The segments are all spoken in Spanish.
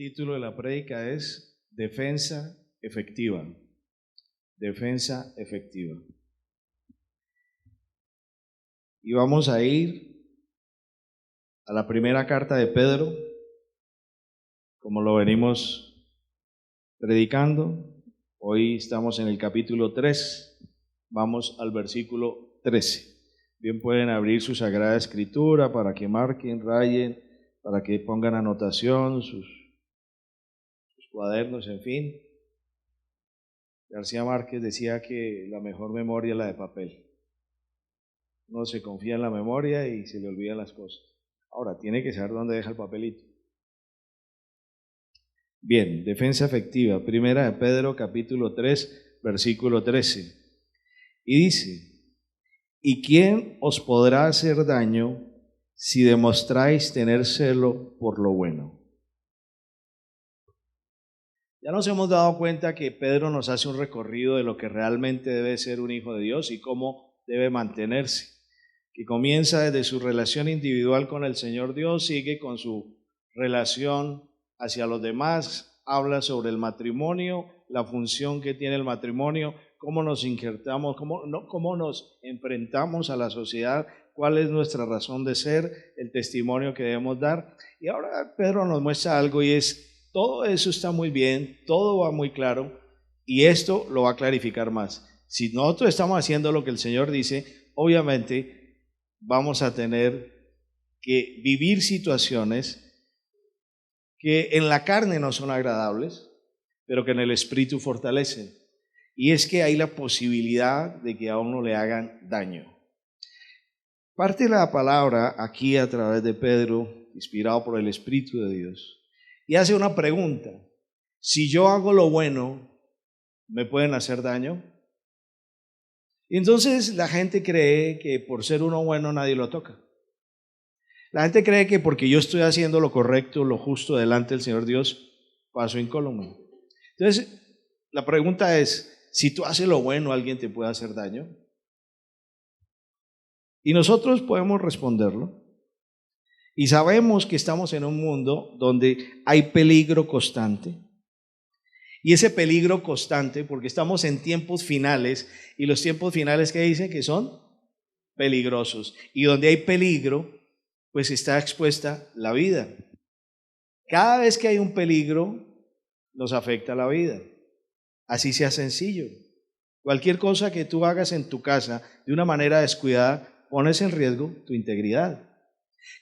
título de la prédica es Defensa efectiva. Defensa efectiva. Y vamos a ir a la primera carta de Pedro, como lo venimos predicando. Hoy estamos en el capítulo 3, vamos al versículo 13. Bien pueden abrir su Sagrada Escritura para que marquen, rayen, para que pongan anotación, sus cuadernos, en fin. García Márquez decía que la mejor memoria es la de papel. Uno se confía en la memoria y se le olvidan las cosas. Ahora, tiene que saber dónde deja el papelito. Bien, defensa efectiva. Primera de Pedro, capítulo 3, versículo 13. Y dice: ¿y quién os podrá hacer daño si demostráis tener celo por lo bueno? Ya nos hemos dado cuenta que Pedro nos hace un recorrido de lo que realmente debe ser un hijo de Dios y cómo debe mantenerse, que comienza desde su relación individual con el Señor Dios, sigue con su relación hacia los demás, habla sobre el matrimonio, la función que tiene el matrimonio, cómo nos injertamos, cómo nos enfrentamos a la sociedad, cuál es nuestra razón de ser, el testimonio que debemos dar. Y ahora Pedro nos muestra algo y es: todo eso está muy bien, todo va muy claro, y esto lo va a clarificar más. Si nosotros estamos haciendo lo que el Señor dice, obviamente vamos a tener que vivir situaciones que en la carne no son agradables, pero que en el espíritu fortalecen. Y es que hay la posibilidad de que a uno le hagan daño. Parte la palabra aquí a través de Pedro, inspirado por el Espíritu de Dios, y hace una pregunta: si yo hago lo bueno, ¿me pueden hacer daño? Y entonces la gente cree que por ser uno bueno nadie lo toca. La gente cree que porque yo estoy haciendo lo correcto, lo justo delante del Señor Dios, paso incólume. Entonces la pregunta es: si tú haces lo bueno, ¿alguien te puede hacer daño? Y nosotros podemos responderlo. Y sabemos que estamos en un mundo donde hay peligro constante. Y ese peligro constante, porque estamos en tiempos finales, y los tiempos finales, ¿qué dicen? Que son peligrosos. Y donde hay peligro, pues está expuesta la vida. Cada vez que hay un peligro, nos afecta la vida. Así sea sencillo. Cualquier cosa que tú hagas en tu casa de una manera descuidada, pones en riesgo tu integridad.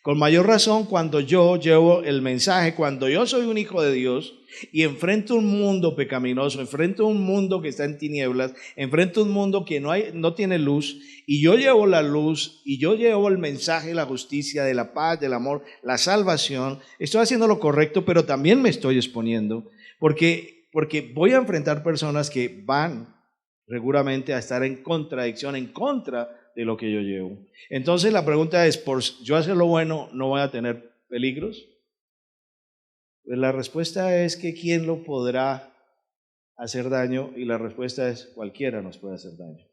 Con mayor razón cuando yo llevo el mensaje, cuando yo soy un hijo de Dios y enfrento un mundo pecaminoso, enfrento un mundo que está en tinieblas, enfrento un mundo que no tiene luz, y yo llevo la luz y yo llevo el mensaje de la justicia, de la paz, del amor, la salvación. Estoy haciendo lo correcto, pero también me estoy exponiendo porque voy a enfrentar personas que van seguramente a estar en contradicción, en contra de lo que yo llevo. Entonces la pregunta es: ¿por yo hacer lo bueno no voy a tener peligros? Pues la respuesta es que ¿quién lo podrá hacer daño? Y la respuesta es: cualquiera nos puede hacer daño.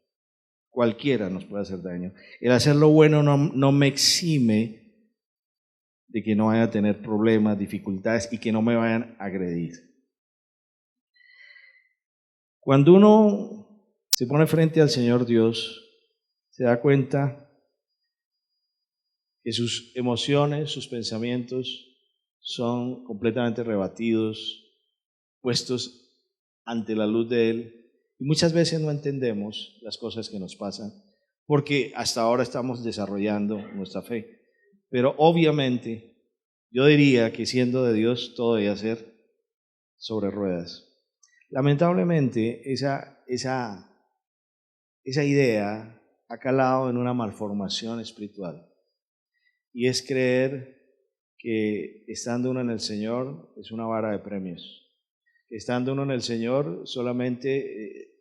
Cualquiera nos puede hacer daño. El hacer lo bueno no me exime de que no vaya a tener problemas, dificultades y que no me vayan a agredir. Cuando uno se pone frente al Señor Dios, se da cuenta que sus emociones, sus pensamientos son completamente rebatidos, puestos ante la luz de Él. Y muchas veces no entendemos las cosas que nos pasan, porque hasta ahora estamos desarrollando nuestra fe. Pero obviamente, yo diría que siendo de Dios, todo debe ser sobre ruedas. Lamentablemente, esa idea ha calado en una malformación espiritual. Y es creer que estando uno en el Señor es una vara de premios. Que estando uno en el Señor solamente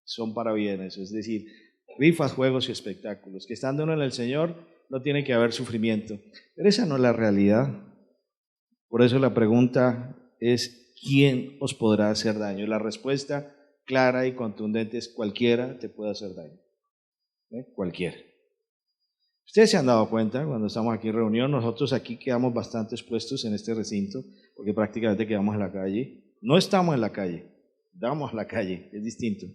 son para bienes, es decir, rifas, juegos y espectáculos. Que estando uno en el Señor no tiene que haber sufrimiento. Pero esa no es la realidad. Por eso la pregunta es: ¿quién os podrá hacer daño? Y la respuesta clara y contundente es: cualquiera te puede hacer daño. Cualquiera. Ustedes se han dado cuenta cuando estamos aquí en reunión, nosotros aquí quedamos bastante expuestos en este recinto, porque prácticamente quedamos en la calle. No estamos en la calle, damos a la calle, es distinto.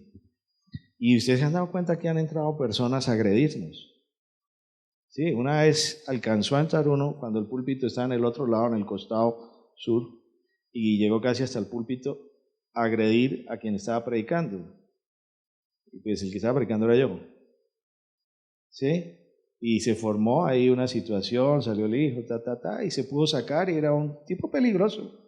Y ustedes se han dado cuenta que han entrado personas a agredirnos. Sí, una vez alcanzó a entrar uno cuando el púlpito estaba en el otro lado, en el costado sur, y llegó casi hasta el púlpito a agredir a quien estaba predicando. Y pues el que estaba predicando era yo. ¿Sí? Y se formó ahí una situación, salió el hijo, y se pudo sacar y era un tipo peligroso.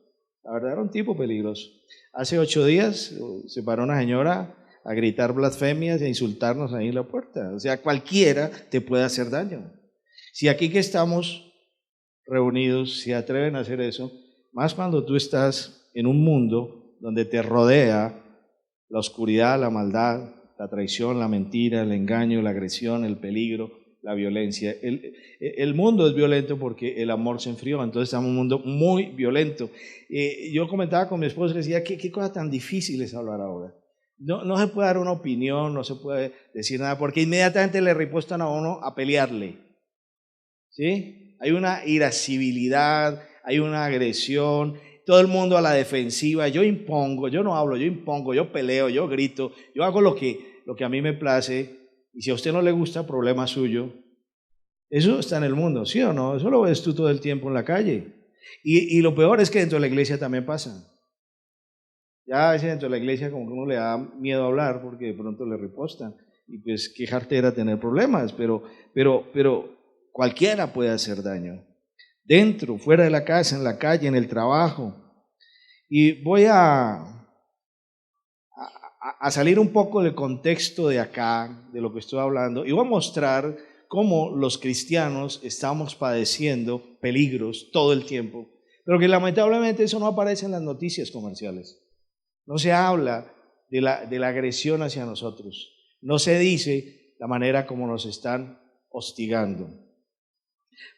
La verdad era un tipo peligroso. Hace 8 días se paró una señora a gritar blasfemias e insultarnos ahí en la puerta. O sea, cualquiera te puede hacer daño. Si aquí que estamos reunidos se atreven a hacer eso, más cuando tú estás en un mundo donde te rodea la oscuridad, la maldad, la traición, la mentira, el engaño, la agresión, el peligro, la violencia. El mundo es violento porque el amor se enfrió, entonces estamos en un mundo muy violento. Yo comentaba con mi esposa y decía, ¿qué cosa tan difícil es hablar ahora? No se puede dar una opinión, no se puede decir nada, porque inmediatamente le ripuestan a uno a pelearle. ¿Sí? Hay una irascibilidad, hay una agresión, todo el mundo a la defensiva. Yo impongo, yo no hablo, yo impongo, yo peleo, yo grito, yo hago lo que a mí me place, y si a usted no le gusta, problema suyo. Eso está en el mundo, ¿sí o no? Eso lo ves tú todo el tiempo en la calle. Y lo peor es que dentro de la iglesia también pasa. Ya a veces dentro de la iglesia como que uno le da miedo a hablar porque de pronto le ripostan. Y pues qué jartera tener problemas, pero cualquiera puede hacer daño. Dentro, fuera de la casa, en la calle, en el trabajo. Y voy a salir un poco del contexto de acá, de lo que estoy hablando, y voy a mostrar cómo los cristianos estamos padeciendo peligros todo el tiempo, pero que lamentablemente eso no aparece en las noticias comerciales. No se habla de la agresión hacia nosotros. No se dice la manera como nos están hostigando.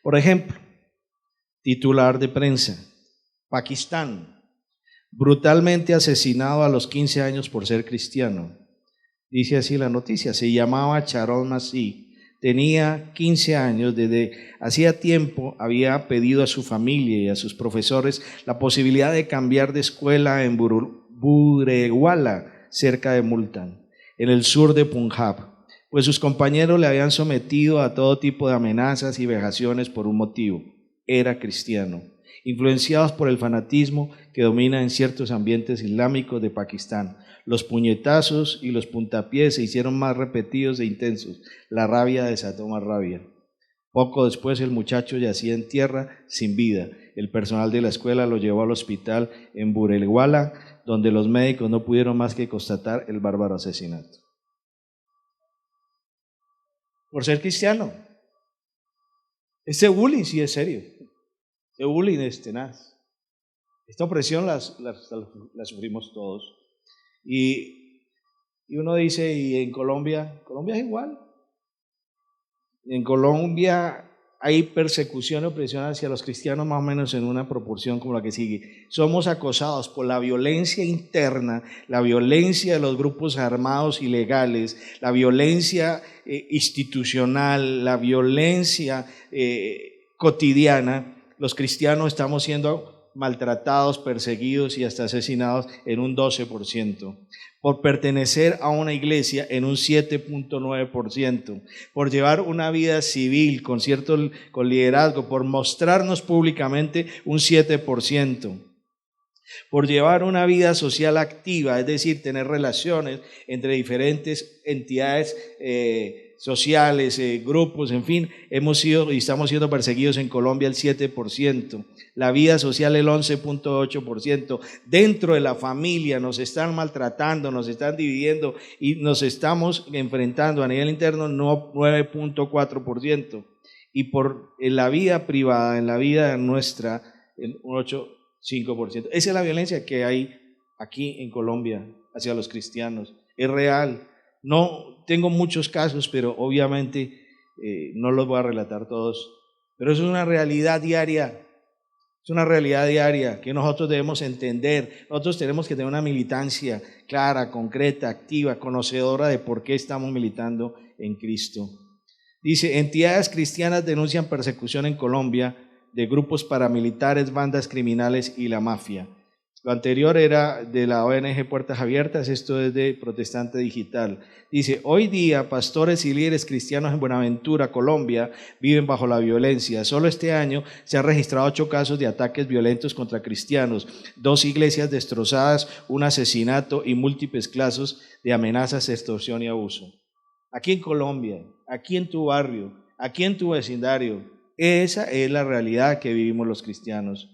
Por ejemplo, titular de prensa, Pakistán, brutalmente asesinado a los 15 años por ser cristiano. Dice así la noticia, se llamaba Charon Masih, tenía 15 años, desde hacía tiempo había pedido a su familia y a sus profesores la posibilidad de cambiar de escuela en Burewala, cerca de Multan, en el sur de Punjab, pues sus compañeros le habían sometido a todo tipo de amenazas y vejaciones por un motivo: era cristiano. Influenciados por el fanatismo que domina en ciertos ambientes islámicos de Pakistán, los puñetazos y los puntapiés se hicieron más repetidos e intensos. La rabia desató más rabia. Poco después el muchacho yacía en tierra sin vida. El personal de la escuela lo llevó al hospital en Burewala, donde los médicos no pudieron más que constatar el bárbaro asesinato. Por ser cristiano. Este bullying sí es serio. Este bullying es tenaz. Esta opresión la sufrimos todos. Y uno dice, ¿y en Colombia? ¿Colombia es igual? En Colombia hay persecución y opresión hacia los cristianos más o menos en una proporción como la que sigue. Somos acosados por la violencia interna, la violencia de los grupos armados ilegales, la violencia institucional, la violencia cotidiana. Los cristianos estamos siendo maltratados, perseguidos y hasta asesinados en un 12%, por pertenecer a una iglesia en un 7.9%, por llevar una vida civil con liderazgo, por mostrarnos públicamente un 7%, por llevar una vida social activa, es decir, tener relaciones entre diferentes entidades sociales, grupos, en fin, hemos sido y estamos siendo perseguidos en Colombia el 7%, la vida social el 11.8%, dentro de la familia nos están maltratando, nos están dividiendo y nos estamos enfrentando a nivel interno 9.4%, y en la vida privada, en la vida nuestra, un 8.5%. Esa es la violencia que hay aquí en Colombia hacia los cristianos, es real. No tengo muchos casos, pero obviamente no los voy a relatar todos. Pero eso es una realidad diaria. Es una realidad diaria que nosotros debemos entender. Nosotros tenemos que tener una militancia clara, concreta, activa, conocedora de por qué estamos militando en Cristo. Dice, entidades cristianas denuncian persecución en Colombia de grupos paramilitares, bandas criminales y la mafia. Lo anterior era de la ONG Puertas Abiertas, esto es de Protestante Digital. Dice, hoy día pastores y líderes cristianos en Buenaventura, Colombia, viven bajo la violencia. Solo este año se han registrado 8 casos de ataques violentos contra cristianos, 2 iglesias destrozadas, un asesinato y múltiples casos de amenazas, extorsión y abuso. Aquí en Colombia, aquí en tu barrio, aquí en tu vecindario, esa es la realidad que vivimos los cristianos.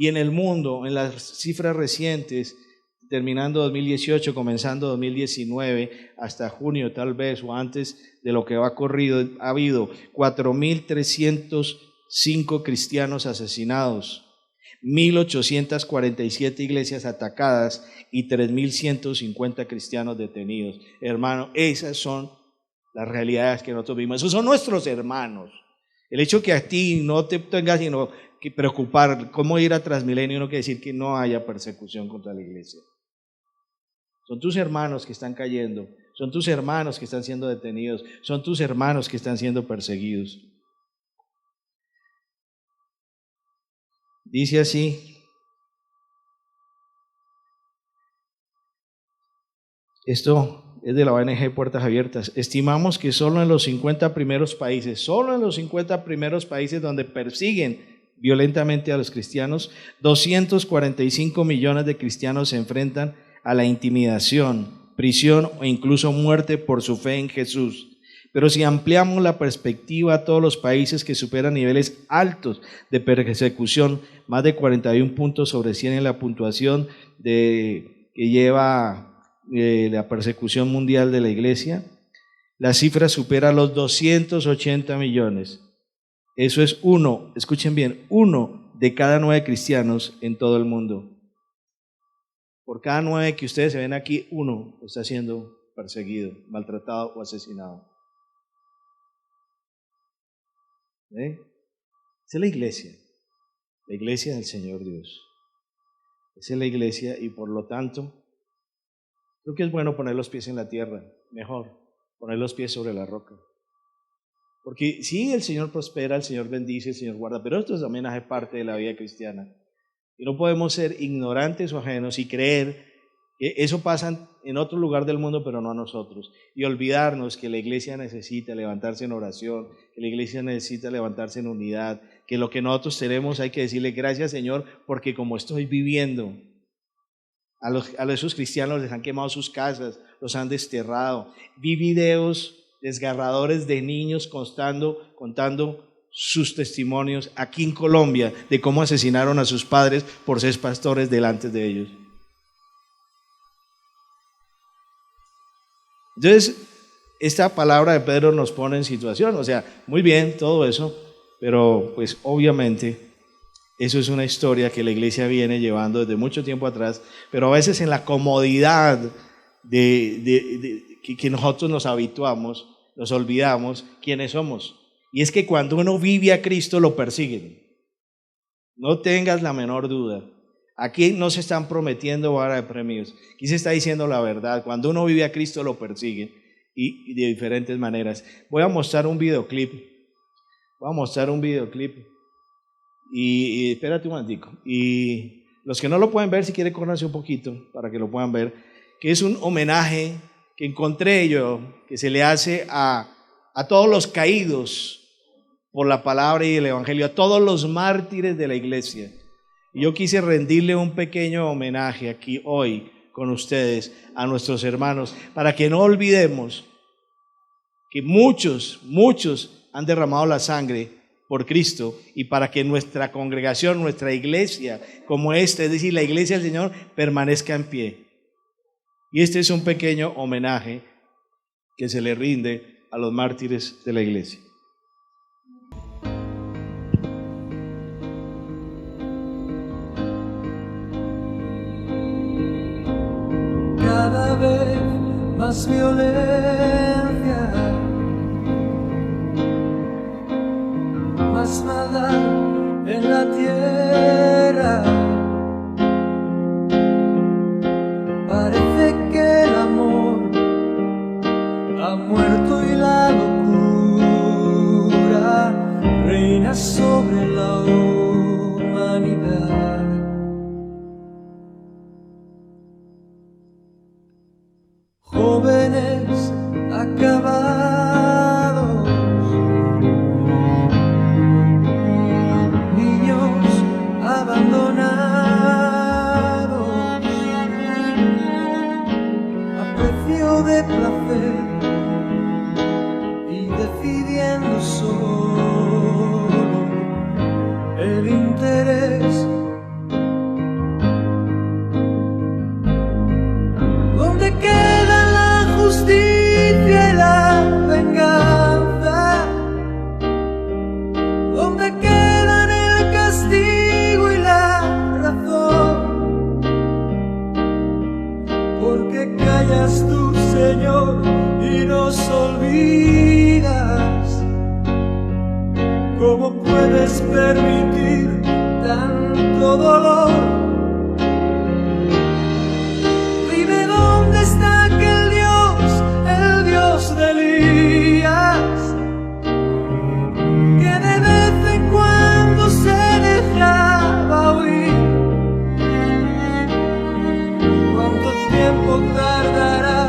Y en el mundo, en las cifras recientes, terminando 2018, comenzando 2019, hasta junio tal vez, o antes de lo que va corrido, ha habido 4.305 cristianos asesinados, 1.847 iglesias atacadas y 3.150 cristianos detenidos. Hermano, esas son las realidades que nosotros vivimos. Esos son nuestros hermanos. El hecho que a ti no te tengas sino que preocupar cómo ir a Transmilenio no quiere decir que no haya persecución contra la iglesia. Son tus hermanos que están cayendo, son tus hermanos que están siendo detenidos, son tus hermanos que están siendo perseguidos. Dice así, esto es de la ONG Puertas Abiertas, estimamos que solo en los 50 primeros países donde persiguen violentamente a los cristianos, 245 millones de cristianos se enfrentan a la intimidación, prisión o incluso muerte por su fe en Jesús. Pero si ampliamos la perspectiva a todos los países que superan niveles altos de persecución, más de 41 puntos sobre 100 en la puntuación que lleva la persecución mundial de la iglesia, la cifra supera los 280 millones. Eso es uno, escuchen bien, 1 de cada 9 cristianos en todo el mundo. Por cada 9 que ustedes se ven aquí, 1 está siendo perseguido, maltratado o asesinado. Esa es la iglesia del Señor Dios. Esa es la iglesia y por lo tanto, creo que es bueno poner los pies en la tierra, mejor poner los pies sobre la roca. Porque sí, el Señor prospera, el Señor bendice, el Señor guarda, pero esto también hace parte de la vida cristiana. Y no podemos ser ignorantes o ajenos y creer que eso pasa en otro lugar del mundo, pero no a nosotros. Y olvidarnos que la iglesia necesita levantarse en oración, que la iglesia necesita levantarse en unidad, que lo que nosotros tenemos hay que decirle gracias, Señor, porque como estoy viviendo, a esos cristianos les han quemado sus casas, los han desterrado. Vi videos desgarradores de niños contando sus testimonios aquí en Colombia de cómo asesinaron a sus padres por ser pastores delante de ellos. Entonces, esta palabra de Pedro nos pone en situación, o sea, muy bien todo eso, pero pues obviamente eso es una historia que la iglesia viene llevando desde mucho tiempo atrás, pero a veces en la comodidad que nosotros nos habituamos, nos olvidamos quiénes somos. Y es que cuando uno vive a Cristo lo persiguen. No tengas la menor duda. Aquí no se están prometiendo vara de premios. Aquí se está diciendo la verdad. Cuando uno vive a Cristo lo persiguen y de diferentes maneras. Voy a mostrar un videoclip. Y espérate un momentico. Y los que no lo pueden ver, si quieren córranse un poquito para que lo puedan ver, que es un homenaje que encontré yo, que se le hace a todos los caídos por la palabra y el evangelio, a todos los mártires de la iglesia. Y yo quise rendirle un pequeño homenaje aquí hoy con ustedes a nuestros hermanos, para que no olvidemos que muchos han derramado la sangre por Cristo y para que nuestra congregación, nuestra iglesia como esta, es decir, la iglesia del Señor, permanezca en pie. Y este es un pequeño homenaje que se le rinde a los mártires de la iglesia. Cada vez más violencia, más maldad en la tierra. Parece que el amor ha muerto y la locura jóvenes acabados, niños abandonados, a precio de placer y decidiendo solo el interés. ¿Dónde queda la justicia y la venganza? ¿Dónde quedan el castigo y la razón? ¿Por qué callas tú, Señor, y nos olvidas? ¿Cómo puedes permitir tanto dolor? Dime dónde está aquel Dios, el Dios de Elías, que de vez en cuando se dejaba oír. ¿Cuánto tiempo tardará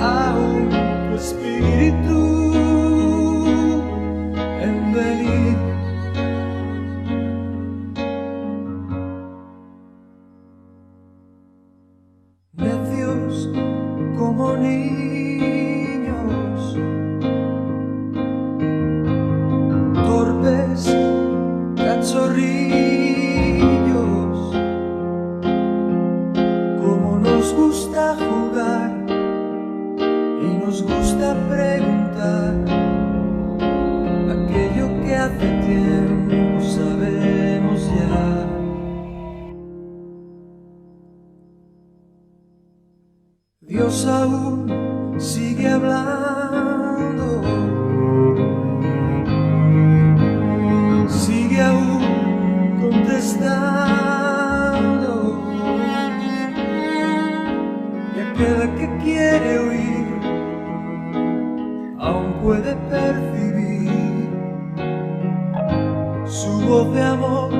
aún tu espíritu en venir? Necios como niños, torpes cachorrillos, como nos gusta jugar y nos gusta preguntar aquello que hace tiempo sabemos ya. Dios aún sigue hablando, sigue aún contestando, y aquel que quiere oír aún puede percibir su voz de amor.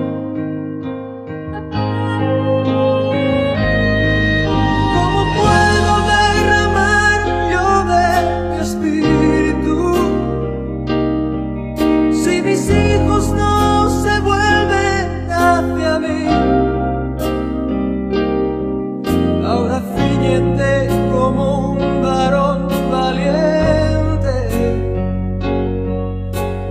Mis hijos no se vuelven hacia mí. Ahora ciñete como un varón valiente.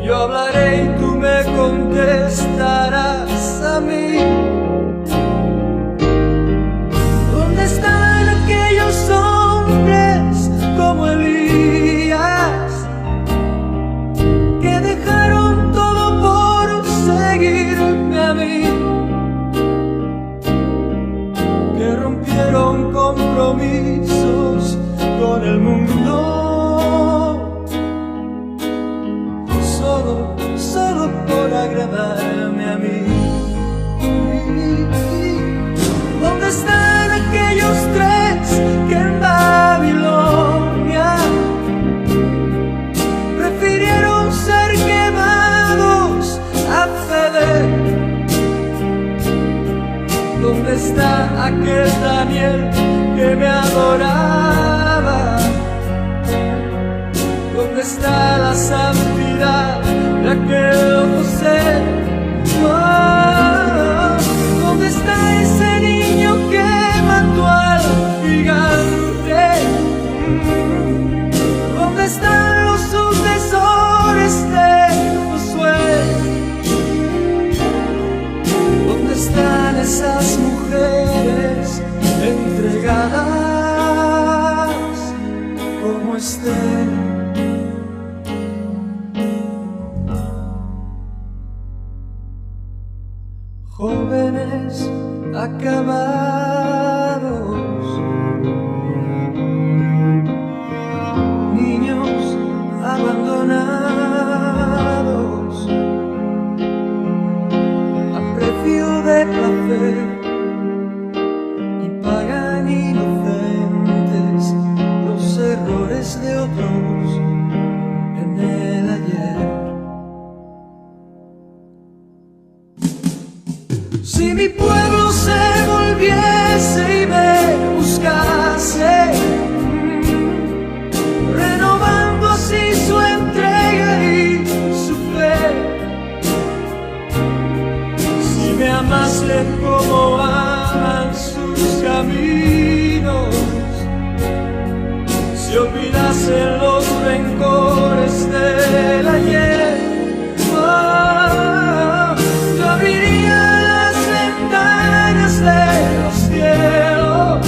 Yo hablaré y tú me contestarás a mí. ¿Dónde están aquellos hombres como Elías que dejaron seguirme a mí, que rompieron compromisos con el mundo solo por agradarme a mí? ¿Dónde están aquellos tres que en Babilonia prefirieron ser quemados a ceder? ¿Dónde está aquel Daniel que me adoraba? ¿Dónde está la santidad de aquel José? Oh, ¿dónde está ese niño que mató al gigante? ¿Dónde están los sucesores de Josué? ¿Dónde están esas mujeres entregadas como Esther? Jóvenes acabados, niños abandonados, a precio de placer, y pagan inocentes los errores de otros en el ayer. Si mi pueblo se volviese y me buscase, y olvidase los rencores del ayer. Yo abriría las ventanas de los cielos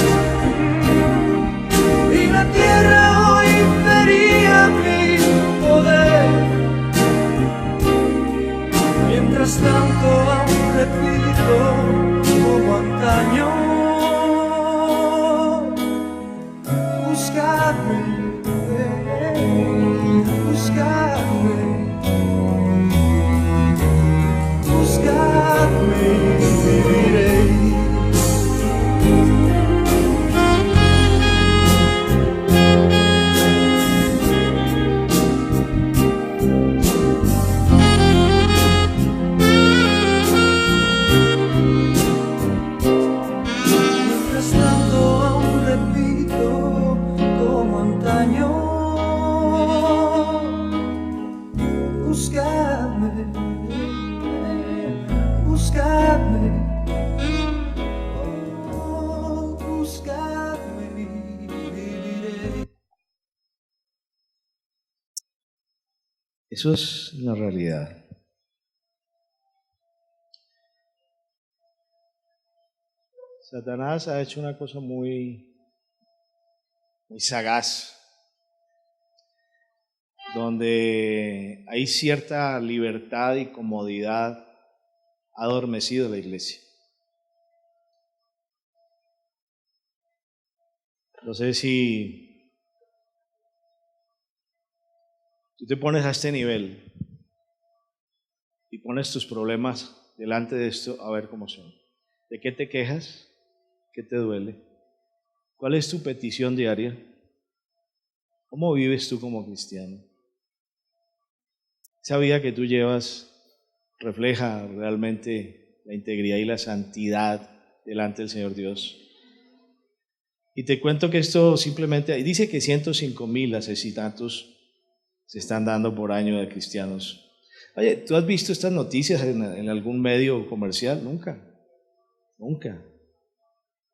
y la tierra hoy vería mi poder. Mientras tanto aún repito como antaño: buscadme, buscadme, buscadme y viviré. Mientras tanto aún repito como antaño: buscadme, buscadme, oh, buscadme y viviré. Eso es una realidad. Satanás ha hecho una cosa muy sagaz, donde hay cierta libertad y comodidad, ha adormecido la iglesia. No sé si tú te pones a este nivel y pones tus problemas delante de esto, a ver cómo son. ¿De qué te quejas? ¿Qué te duele? ¿Cuál es tu petición diaria? ¿Cómo vives tú como cristiano? Esa vida que tú llevas refleja realmente la integridad y la santidad delante del Señor Dios. Y te cuento que esto simplemente, dice que 105,000 asesinatos se están dando por año de cristianos. Oye, ¿tú has visto estas noticias en algún medio comercial? Nunca.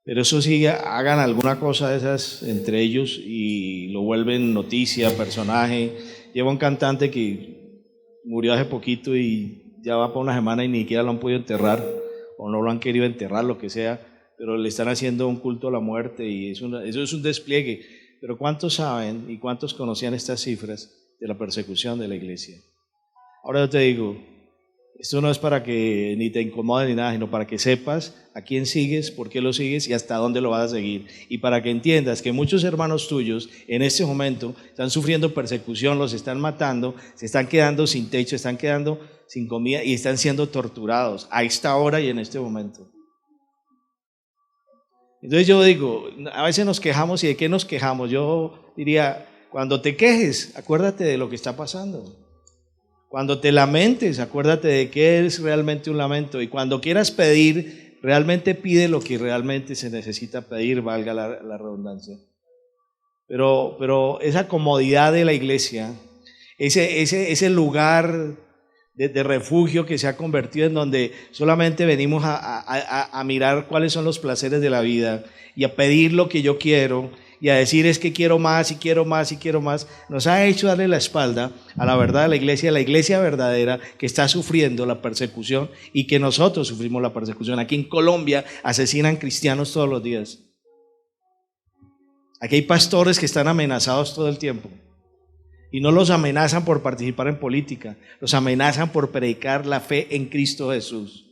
Pero eso sí, hagan alguna cosa de esas entre ellos y lo vuelven noticia, personaje. Lleva un cantante que murió hace poquito y ya va para una semana y ni siquiera lo han podido enterrar o no lo han querido enterrar, lo que sea, pero le están haciendo un culto a la muerte y eso es un despliegue. Pero ¿cuántos saben y cuántos conocían estas cifras de la persecución de la iglesia? Ahora yo te digo, esto no es para que ni te incomode ni nada, sino para que sepas a quién sigues, por qué lo sigues y hasta dónde lo vas a seguir. Y para que entiendas que muchos hermanos tuyos en este momento están sufriendo persecución, los están matando, se están quedando sin techo, están quedando sin comida y están siendo torturados a esta hora y en este momento. Entonces yo digo, a veces nos quejamos, ¿y de qué nos quejamos? Yo diría, cuando te quejes, acuérdate de lo que está pasando. Cuando te lamentes, acuérdate de qué es realmente un lamento. Y cuando quieras pedir, realmente pide lo que realmente se necesita pedir, valga la redundancia. Pero esa comodidad de la iglesia, ese lugar de refugio que se ha convertido en donde solamente venimos a mirar cuáles son los placeres de la vida y a pedir lo que yo quiero y a decir es que quiero más y quiero más y quiero más, nos ha hecho darle la espalda a la verdad de la iglesia verdadera que está sufriendo la persecución y que nosotros sufrimos la persecución. Aquí en Colombia asesinan cristianos todos los días. Aquí hay pastores que están amenazados todo el tiempo. Y no los amenazan por participar en política, los amenazan por predicar la fe en Cristo Jesús.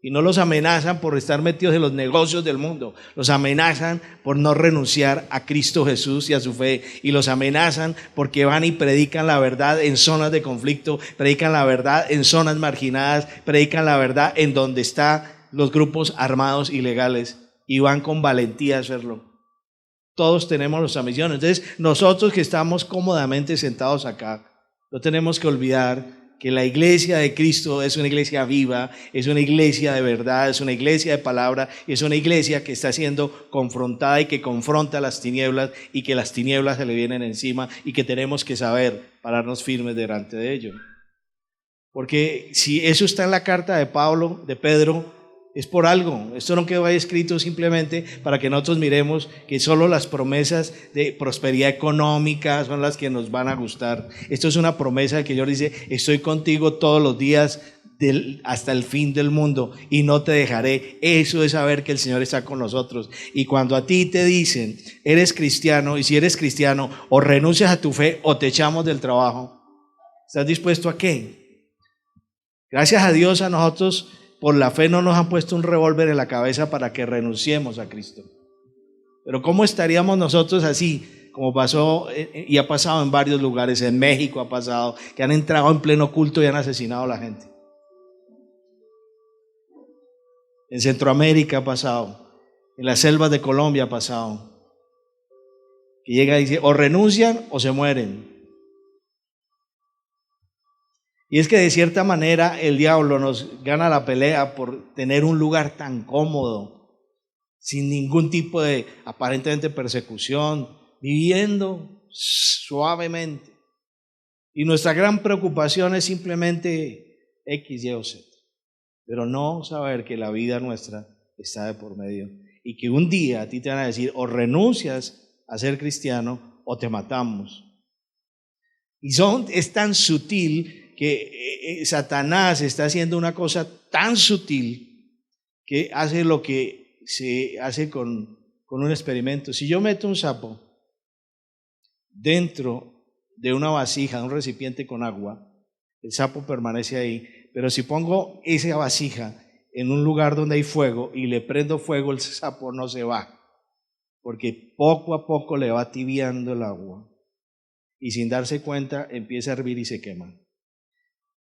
Y no los amenazan por estar metidos en los negocios del mundo, los amenazan por no renunciar a Cristo Jesús y a su fe. Y los amenazan porque van y predican la verdad en zonas de conflicto, predican la verdad en zonas marginadas, predican la verdad en donde están los grupos armados ilegales y van con valentía a hacerlo. Todos tenemos nuestra misión. Entonces, nosotros que estamos cómodamente sentados acá, no tenemos que olvidar que la iglesia de Cristo es una iglesia viva, es una iglesia de verdad, es una iglesia de palabra, y es una iglesia que está siendo confrontada y que confronta las tinieblas y que las tinieblas se le vienen encima y que tenemos que saber pararnos firmes delante de ello. Porque si eso está en la carta de Pedro, Es por algo. Esto no quedó ahí escrito simplemente para que nosotros miremos que solo las promesas de prosperidad económica son las que nos van a gustar. Esto es una promesa que Dios dice, estoy contigo todos los días hasta el fin del mundo y no te dejaré. Eso es saber que el Señor está con nosotros. Y cuando a ti te dicen, eres cristiano, y si eres cristiano, o renuncias a tu fe o te echamos del trabajo, ¿estás dispuesto a qué? Gracias a Dios, a nosotros por la fe no nos han puesto un revólver en la cabeza para que renunciemos a Cristo. Pero ¿cómo estaríamos nosotros así? Como pasó y ha pasado en varios lugares, en México ha pasado, que han entrado en pleno culto y han asesinado a la gente. En Centroamérica ha pasado, en las selvas de Colombia ha pasado. Que llega y dice, o renuncian o se mueren. Y es que de cierta manera el diablo nos gana la pelea por tener un lugar tan cómodo, sin ningún tipo de aparentemente persecución, viviendo suavemente. Y nuestra gran preocupación es simplemente X, Y o Z, pero no saber que la vida nuestra está de por medio y que un día a ti te van a decir o renuncias a ser cristiano o te matamos. Y es tan sutil que Satanás está haciendo una cosa tan sutil que hace lo que se hace con un experimento. Si yo meto un sapo dentro de una vasija, de un recipiente con agua, el sapo permanece ahí, pero si pongo esa vasija en un lugar donde hay fuego y le prendo fuego, el sapo no se va, porque poco a poco le va tibiando el agua y sin darse cuenta empieza a hervir y se quema.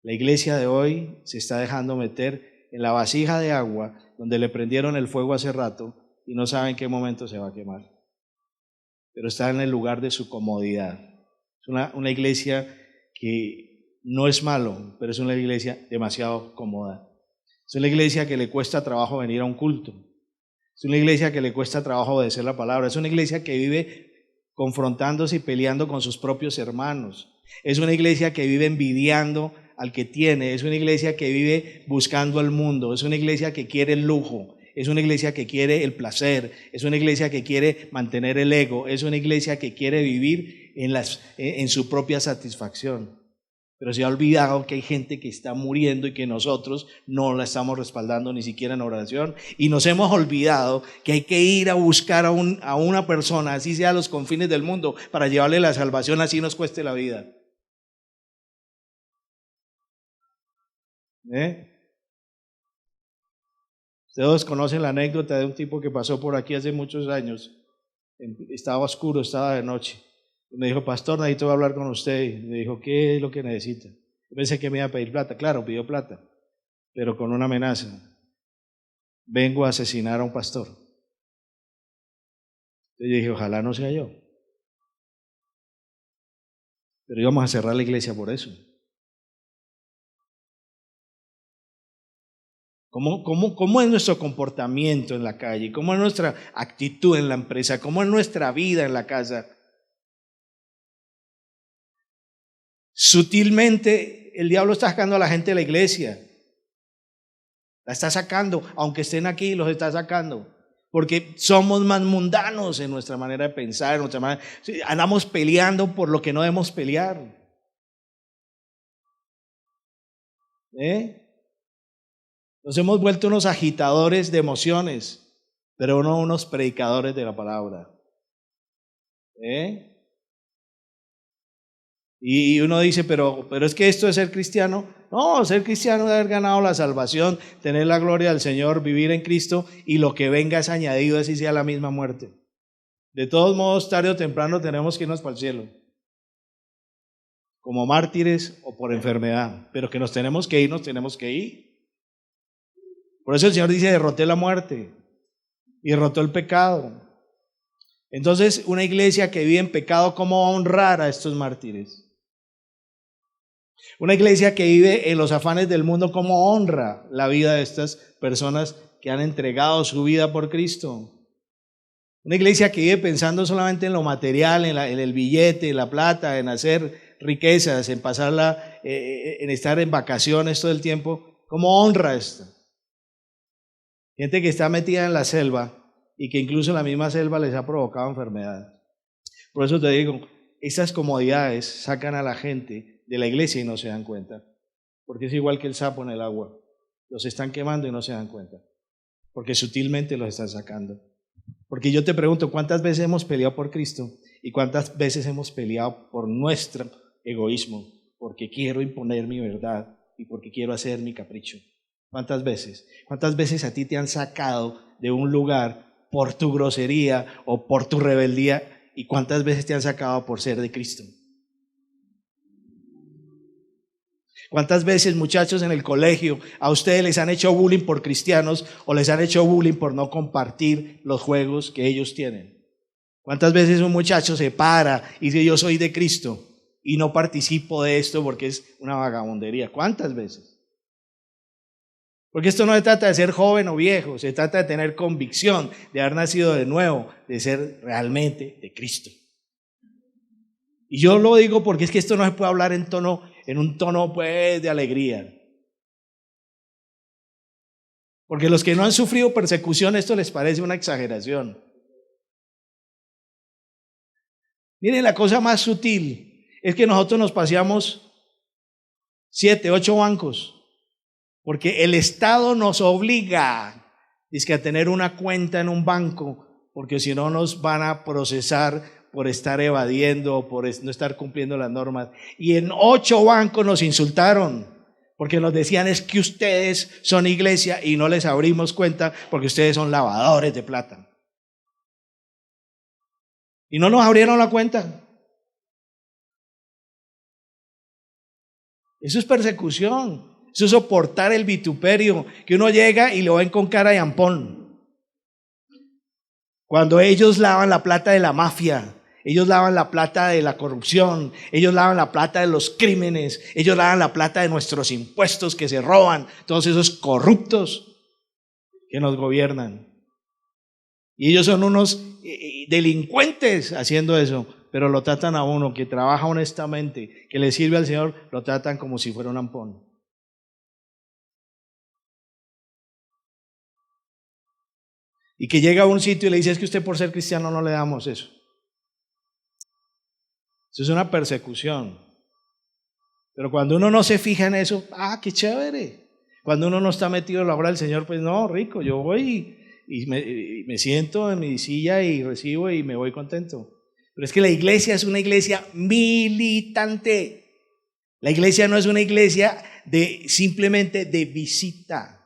La iglesia de hoy se está dejando meter en la vasija de agua donde le prendieron el fuego hace rato y no sabe en qué momento se va a quemar. Pero está en el lugar de su comodidad. Es una iglesia que no es malo, pero es una iglesia demasiado cómoda. Es una iglesia que le cuesta trabajo venir a un culto. Es una iglesia que le cuesta trabajo obedecer la palabra. Es una iglesia que vive confrontándose y peleando con sus propios hermanos. Es una iglesia que vive envidiando al que tiene, es una iglesia que vive buscando el mundo, es una iglesia que quiere el lujo, es una iglesia que quiere el placer, es una iglesia que quiere mantener el ego, es una iglesia que quiere vivir en su propia satisfacción. Pero se ha olvidado que hay gente que está muriendo y que nosotros no la estamos respaldando ni siquiera en oración. Y nos hemos olvidado que hay que ir a buscar a una persona, así sea a los confines del mundo, para llevarle la salvación, así nos cueste la vida. Ustedes conocen la anécdota de un tipo que pasó por aquí hace muchos años. Estaba oscuro, estaba de noche. Y me dijo, pastor, necesito hablar con usted. Y me dijo, ¿qué es lo que necesita? Yo pensé que me iba a pedir plata. Claro, pidió plata, pero con una amenaza. Vengo a asesinar a un pastor. Entonces yo dije, ojalá no sea yo. Pero íbamos a cerrar la iglesia por eso. ¿Cómo es nuestro comportamiento en la calle? ¿Cómo es nuestra actitud en la empresa? ¿Cómo es nuestra vida en la casa? Sutilmente el diablo está sacando a la gente de la iglesia. La está sacando, aunque estén aquí, los está sacando. Porque somos más mundanos en nuestra manera de pensar, en nuestra manera. Andamos peleando por lo que no debemos pelear. Nos hemos vuelto unos agitadores de emociones, pero no unos predicadores de la palabra. Y uno dice, pero es que esto es ser cristiano. No, ser cristiano es haber ganado la salvación, tener la gloria del Señor, vivir en Cristo y lo que venga es añadido, así sea la misma muerte. De todos modos, tarde o temprano tenemos que irnos para el cielo, como mártires o por enfermedad, pero que nos tenemos que ir, nos tenemos que ir. Por eso el Señor dice, derroté la muerte y derrotó el pecado. Entonces, una iglesia que vive en pecado, ¿cómo va a honrar a estos mártires? Una iglesia que vive en los afanes del mundo, ¿cómo honra la vida de estas personas que han entregado su vida por Cristo? Una iglesia que vive pensando solamente en lo material, en el billete, en la plata, en hacer riquezas, en pasarla, en estar en vacaciones todo el tiempo, ¿cómo honra esto? Gente que está metida en la selva y que incluso la misma selva les ha provocado enfermedades. Por eso te digo, esas comodidades sacan a la gente de la iglesia y no se dan cuenta. Porque es igual que el sapo en el agua. Los están quemando y no se dan cuenta. Porque sutilmente los están sacando. Porque yo te pregunto, ¿cuántas veces hemos peleado por Cristo? ¿Y cuántas veces hemos peleado por nuestro egoísmo? Porque quiero imponer mi verdad y porque quiero hacer mi capricho. ¿Cuántas veces? ¿Cuántas veces a ti te han sacado de un lugar por tu grosería o por tu rebeldía? ¿Y cuántas veces te han sacado por ser de Cristo? ¿Cuántas veces, muchachos, en el colegio a ustedes les han hecho bullying por cristianos o les han hecho bullying por no compartir los juegos que ellos tienen? ¿Cuántas veces un muchacho se para y dice yo soy de Cristo y no participo de esto porque es una vagabundería? ¿Cuántas veces? Porque esto no se trata de ser joven o viejo, se trata de tener convicción, de haber nacido de nuevo, de ser realmente de Cristo. Y yo lo digo porque es que esto no se puede hablar en un tono pues de alegría. Porque los que no han sufrido persecución, esto les parece una exageración. Miren, la cosa más sutil es que nosotros nos paseamos 7, 8 bancos. Porque el Estado nos obliga a tener una cuenta en un banco, porque si no nos van a procesar por estar evadiendo o por no estar cumpliendo las normas. Y en 8 bancos nos insultaron, porque nos decían es que ustedes son iglesia y no les abrimos cuenta porque ustedes son lavadores de plata. Y no nos abrieron la cuenta. Eso es persecución. Eso es soportar el vituperio, que uno llega y lo ven con cara de ampón. Cuando ellos lavan la plata de la mafia, ellos lavan la plata de la corrupción, ellos lavan la plata de los crímenes, ellos lavan la plata de nuestros impuestos que se roban, todos esos corruptos que nos gobiernan. Y ellos son unos delincuentes haciendo eso, pero lo tratan a uno que trabaja honestamente, que le sirve al Señor, lo tratan como si fuera un ampón. Y que llega a un sitio y le dice, es que usted por ser cristiano no le damos eso. Eso es una persecución. Pero cuando uno no se fija en eso, qué chévere. Cuando uno no está metido en la obra del Señor, pues no, rico, yo voy y me siento en mi silla y recibo y me voy contento. Pero es que la iglesia es una iglesia militante. La iglesia no es una iglesia simplemente de visita.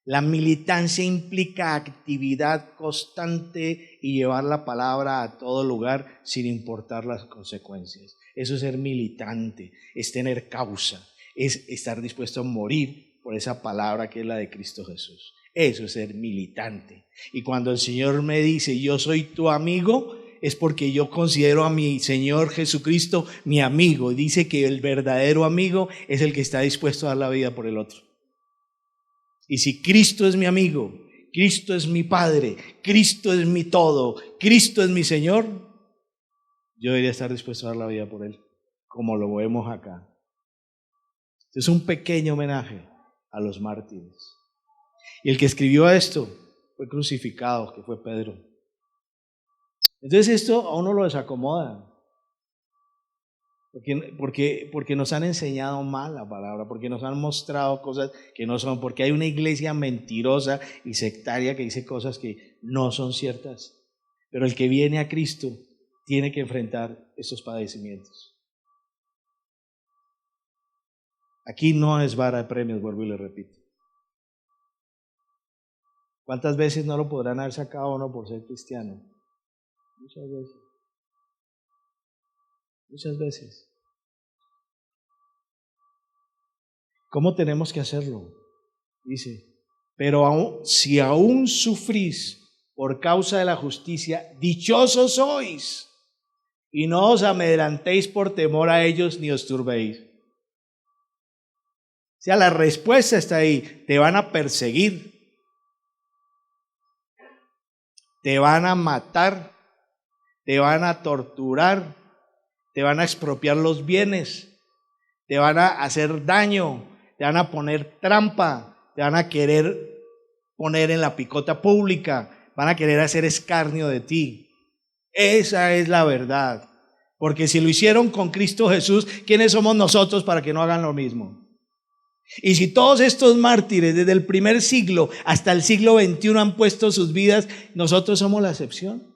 La militancia implica actividad constante y llevar la palabra a todo lugar sin importar las consecuencias. Eso es ser militante, es tener causa, es estar dispuesto a morir por esa palabra que es la de Cristo Jesús. Eso es ser militante. Y cuando el Señor me dice, yo soy tu amigo, es porque yo considero a mi Señor Jesucristo mi amigo. Dice que el verdadero amigo es el que está dispuesto a dar la vida por el otro. Y si Cristo es mi amigo, Cristo es mi Padre, Cristo es mi todo, Cristo es mi Señor, yo debería estar dispuesto a dar la vida por Él, como lo vemos acá. Es un pequeño homenaje a los mártires. Y el que escribió esto fue crucificado, que fue Pedro. Entonces esto a uno lo desacomoda. Porque nos han enseñado mal la palabra, porque nos han mostrado cosas que no son, porque hay una iglesia mentirosa y sectaria que dice cosas que no son ciertas. Pero el que viene a Cristo tiene que enfrentar estos padecimientos. Aquí no es vara de premios, vuelvo y le repito. ¿Cuántas veces no lo podrán haber sacado uno por ser cristiano? Muchas veces. Muchas veces. ¿Cómo tenemos que hacerlo? Dice, pero si aún sufrís por causa de la justicia, dichosos sois, y no os amedrentéis por temor a ellos ni os turbéis. O sea, la respuesta está ahí. Te van a perseguir, te van a matar, te van a torturar, te van a expropiar los bienes, te van a hacer daño, te van a poner trampa, te van a querer poner en la picota pública, van a querer hacer escarnio de ti. Esa es la verdad. Porque si lo hicieron con Cristo Jesús, ¿quiénes somos nosotros para que no hagan lo mismo? Y si todos estos mártires desde el primer siglo hasta el siglo XXI han puesto sus vidas, nosotros somos la excepción.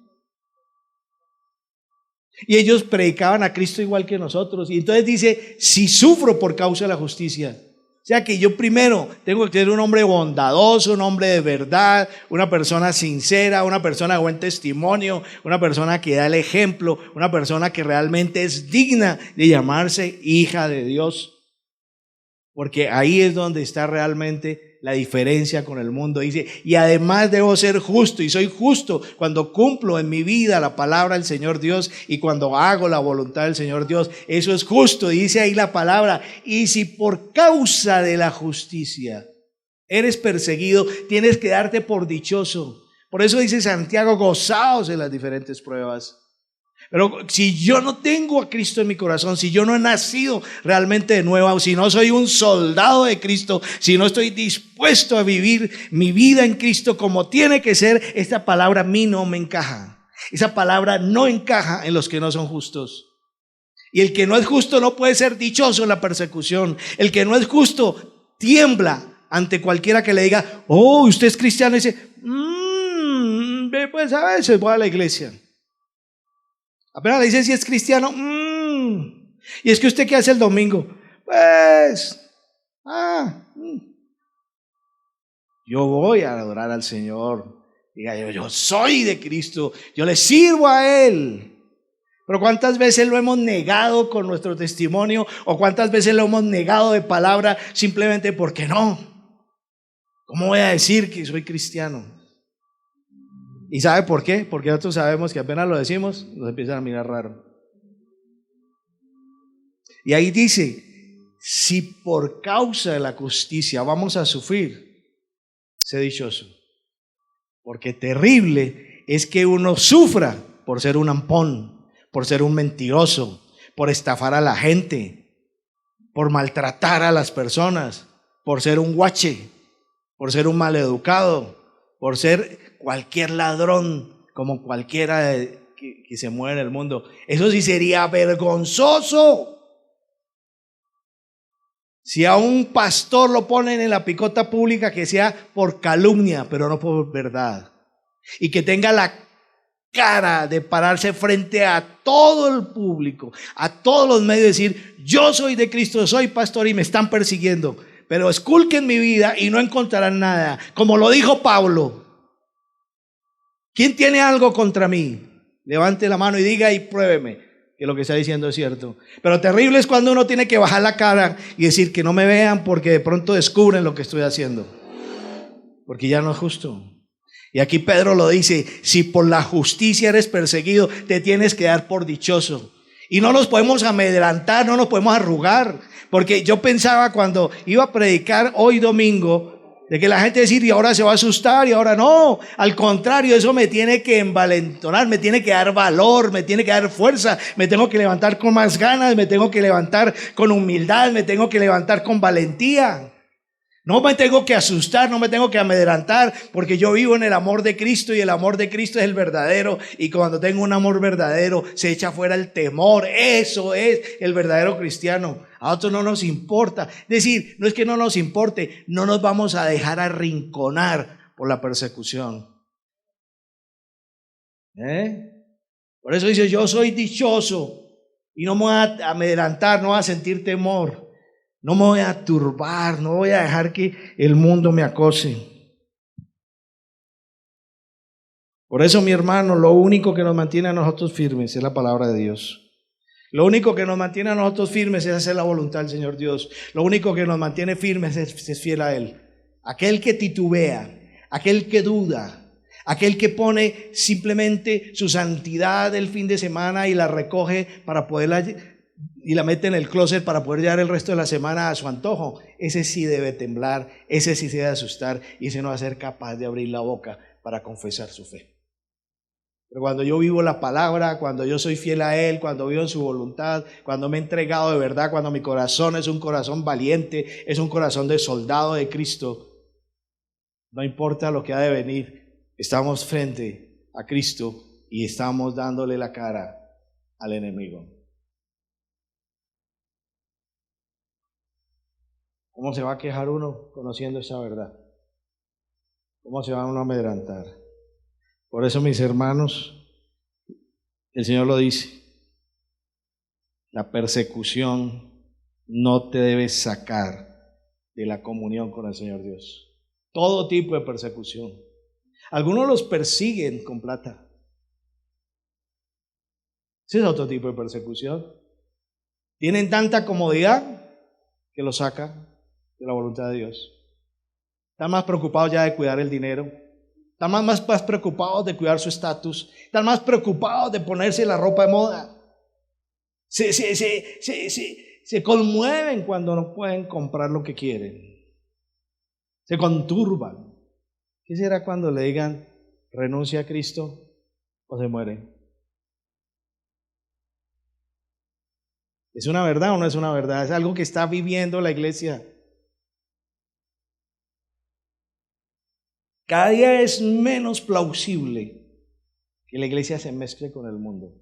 Y ellos predicaban a Cristo igual que nosotros. Y entonces dice, si sufro por causa de la justicia. O sea que yo primero tengo que ser un hombre bondadoso, un hombre de verdad, una persona sincera, una persona de buen testimonio, una persona que da el ejemplo, una persona que realmente es digna de llamarse hija de Dios. Porque ahí es donde está realmente la diferencia con el mundo. Dice, y además debo ser justo, y soy justo cuando cumplo en mi vida la palabra del Señor Dios y cuando hago la voluntad del Señor Dios. Eso es justo, dice ahí la palabra. Y si por causa de la justicia eres perseguido, tienes que darte por dichoso. Por eso dice Santiago, gozaos en las diferentes pruebas. Pero si yo no tengo a Cristo en mi corazón, si yo no he nacido realmente de nuevo, si no soy un soldado de Cristo, si no estoy dispuesto a vivir mi vida en Cristo como tiene que ser, esta palabra a mí no me encaja. Esa palabra no encaja en los que no son justos. Y el que no es justo no puede ser dichoso en la persecución. El que no es justo tiembla ante cualquiera que le diga, oh, usted es cristiano, y dice, pues a veces voy a la iglesia. Apenas le dicen si es cristiano, y es que usted qué hace el domingo, pues, yo voy a adorar al Señor, diga yo soy de Cristo, yo le sirvo a Él. Pero ¿cuántas veces lo hemos negado con nuestro testimonio? ¿O cuántas veces lo hemos negado de palabra simplemente porque no? ¿Cómo voy a decir que soy cristiano? ¿Y sabe por qué? Porque nosotros sabemos que apenas lo decimos, nos empiezan a mirar raro. Y ahí dice, si por causa de la justicia vamos a sufrir, sé dichoso. Porque terrible es que uno sufra por ser un ampón, por ser un mentiroso, por estafar a la gente, por maltratar a las personas, por ser un guache, por ser un maleducado, por ser cualquier ladrón, como cualquiera que se mueve en el mundo. Eso sí sería vergonzoso. Si a un pastor lo ponen en la picota pública, que sea por calumnia, pero no por verdad. Y que tenga la cara de pararse frente a todo el público, a todos los medios, y decir, yo soy de Cristo, soy pastor y me están persiguiendo. Pero esculquen mi vida y no encontrarán nada. Como lo dijo Pablo. ¿Quién tiene algo contra mí? Levante la mano y diga y pruébeme que lo que está diciendo es cierto. Pero terrible es cuando uno tiene que bajar la cara y decir que no me vean porque de pronto descubren lo que estoy haciendo. Porque ya no es justo. Y aquí Pedro lo dice, si por la justicia eres perseguido, te tienes que dar por dichoso. Y no nos podemos amedrentar, no nos podemos arrugar. Porque yo pensaba cuando iba a predicar hoy domingo, de que la gente decir, y ahora se va a asustar, y ahora no. Al contrario, eso me tiene que envalentonar, me tiene que dar valor, me tiene que dar fuerza, me tengo que levantar con más ganas, me tengo que levantar con humildad, me tengo que levantar con valentía. No me tengo que asustar, no me tengo que amedrentar, porque yo vivo en el amor de Cristo y el amor de Cristo es el verdadero. Y cuando tengo un amor verdadero, se echa fuera el temor. Eso es el verdadero cristiano. A otros no nos importa. Es decir, no es que no nos importe, no nos vamos a dejar arrinconar por la persecución. Por eso dice, yo soy dichoso y no me voy a amedrentar, no voy a sentir temor. No me voy a turbar, no voy a dejar que el mundo me acose. Por eso, mi hermano, lo único que nos mantiene a nosotros firmes es la palabra de Dios. Lo único que nos mantiene a nosotros firmes es hacer la voluntad del Señor Dios. Lo único que nos mantiene firmes es fiel a Él. Aquel que titubea, aquel que duda, aquel que pone simplemente su santidad el fin de semana y la recoge para poderla y la mete en el closet para poder llevar el resto de la semana a su antojo, ese sí debe temblar, ese sí se debe asustar y ese no va a ser capaz de abrir la boca para confesar su fe. Pero cuando yo vivo la palabra, cuando yo soy fiel a Él, cuando vivo en su voluntad, cuando me he entregado de verdad, cuando mi corazón es un corazón valiente, es un corazón de soldado de Cristo, No importa lo que ha de venir, estamos frente a Cristo y estamos dándole la cara al enemigo. ¿Cómo se va a quejar uno conociendo esa verdad? ¿Cómo se va uno a amedrentar? Por eso, mis hermanos, el Señor lo dice, la persecución no te debe sacar de la comunión con el Señor Dios. Todo tipo de persecución. Algunos los persiguen con plata. Ese es otro tipo de persecución. Tienen tanta comodidad que los saca de la voluntad de Dios. Están más preocupados ya de cuidar el dinero. Están más preocupados de cuidar su estatus. Están más preocupados de ponerse la ropa de moda. Se conmueven cuando no pueden comprar lo que quieren. Se conturban. ¿Qué será cuando le digan renuncia a Cristo o se muere? ¿Es una verdad o no es una verdad? Es algo que está viviendo la iglesia. Cada día es menos plausible que la iglesia se mezcle con el mundo,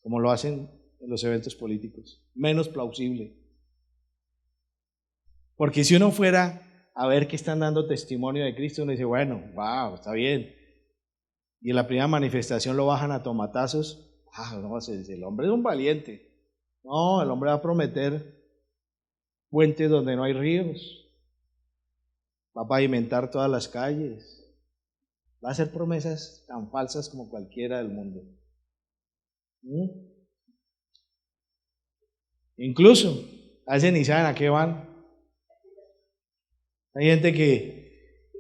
como lo hacen en los eventos políticos. Menos plausible. Porque si uno fuera a ver que están dando testimonio de Cristo, uno dice, bueno, wow, está bien. Y en la primera manifestación lo bajan a tomatazos. No, el hombre es un valiente. No, el hombre va a prometer puentes donde no hay ríos. Va a pavimentar todas las calles. Va a hacer promesas tan falsas como cualquiera del mundo. Incluso, a veces ni saben a qué van. Hay gente que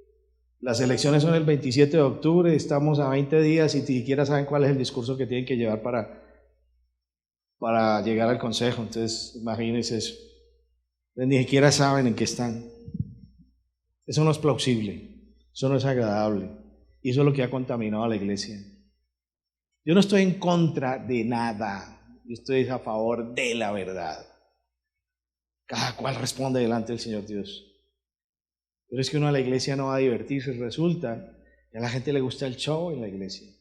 las elecciones son el 27 de octubre, estamos a 20 días y ni siquiera saben cuál es el discurso que tienen que llevar para llegar al consejo. Entonces, imagínense eso. Ni siquiera saben en qué están. Eso no es plausible, eso no es agradable. Y eso es lo que ha contaminado a la iglesia. Yo no estoy en contra de nada, yo estoy a favor de la verdad. Cada cual responde delante del Señor Dios. Pero es que uno a la iglesia no va a divertirse, resulta que a la gente le gusta el show en la iglesia.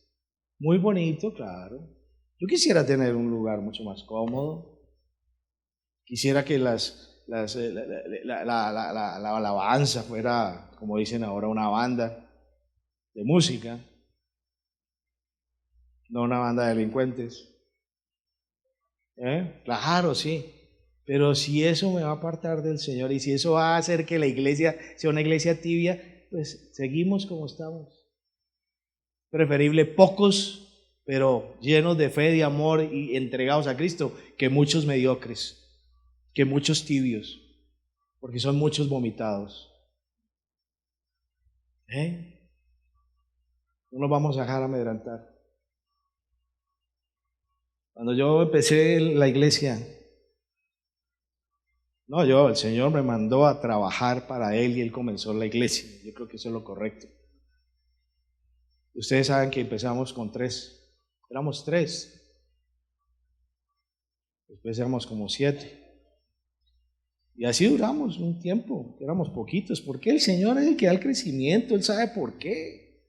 Muy bonito, claro. Yo quisiera tener un lugar mucho más cómodo. Quisiera que la alabanza fuera, como dicen ahora, una banda de música, no una banda de delincuentes. Claro, sí. Pero si eso me va a apartar del Señor y si eso va a hacer que la iglesia sea una iglesia tibia, pues seguimos como estamos. Preferible pocos, pero llenos de fe, de amor y entregados a Cristo, que muchos mediocres, que muchos tibios, porque son muchos vomitados. No nos vamos a dejar amedrentar. Cuando yo empecé la iglesia, el Señor me mandó a trabajar para Él y Él comenzó la iglesia. Yo creo que eso es lo correcto. Ustedes saben que empezamos con 3. Éramos 3. Después éramos como 7. Y así duramos un tiempo. Éramos poquitos. Porque el Señor es el que da el crecimiento. Él sabe por qué.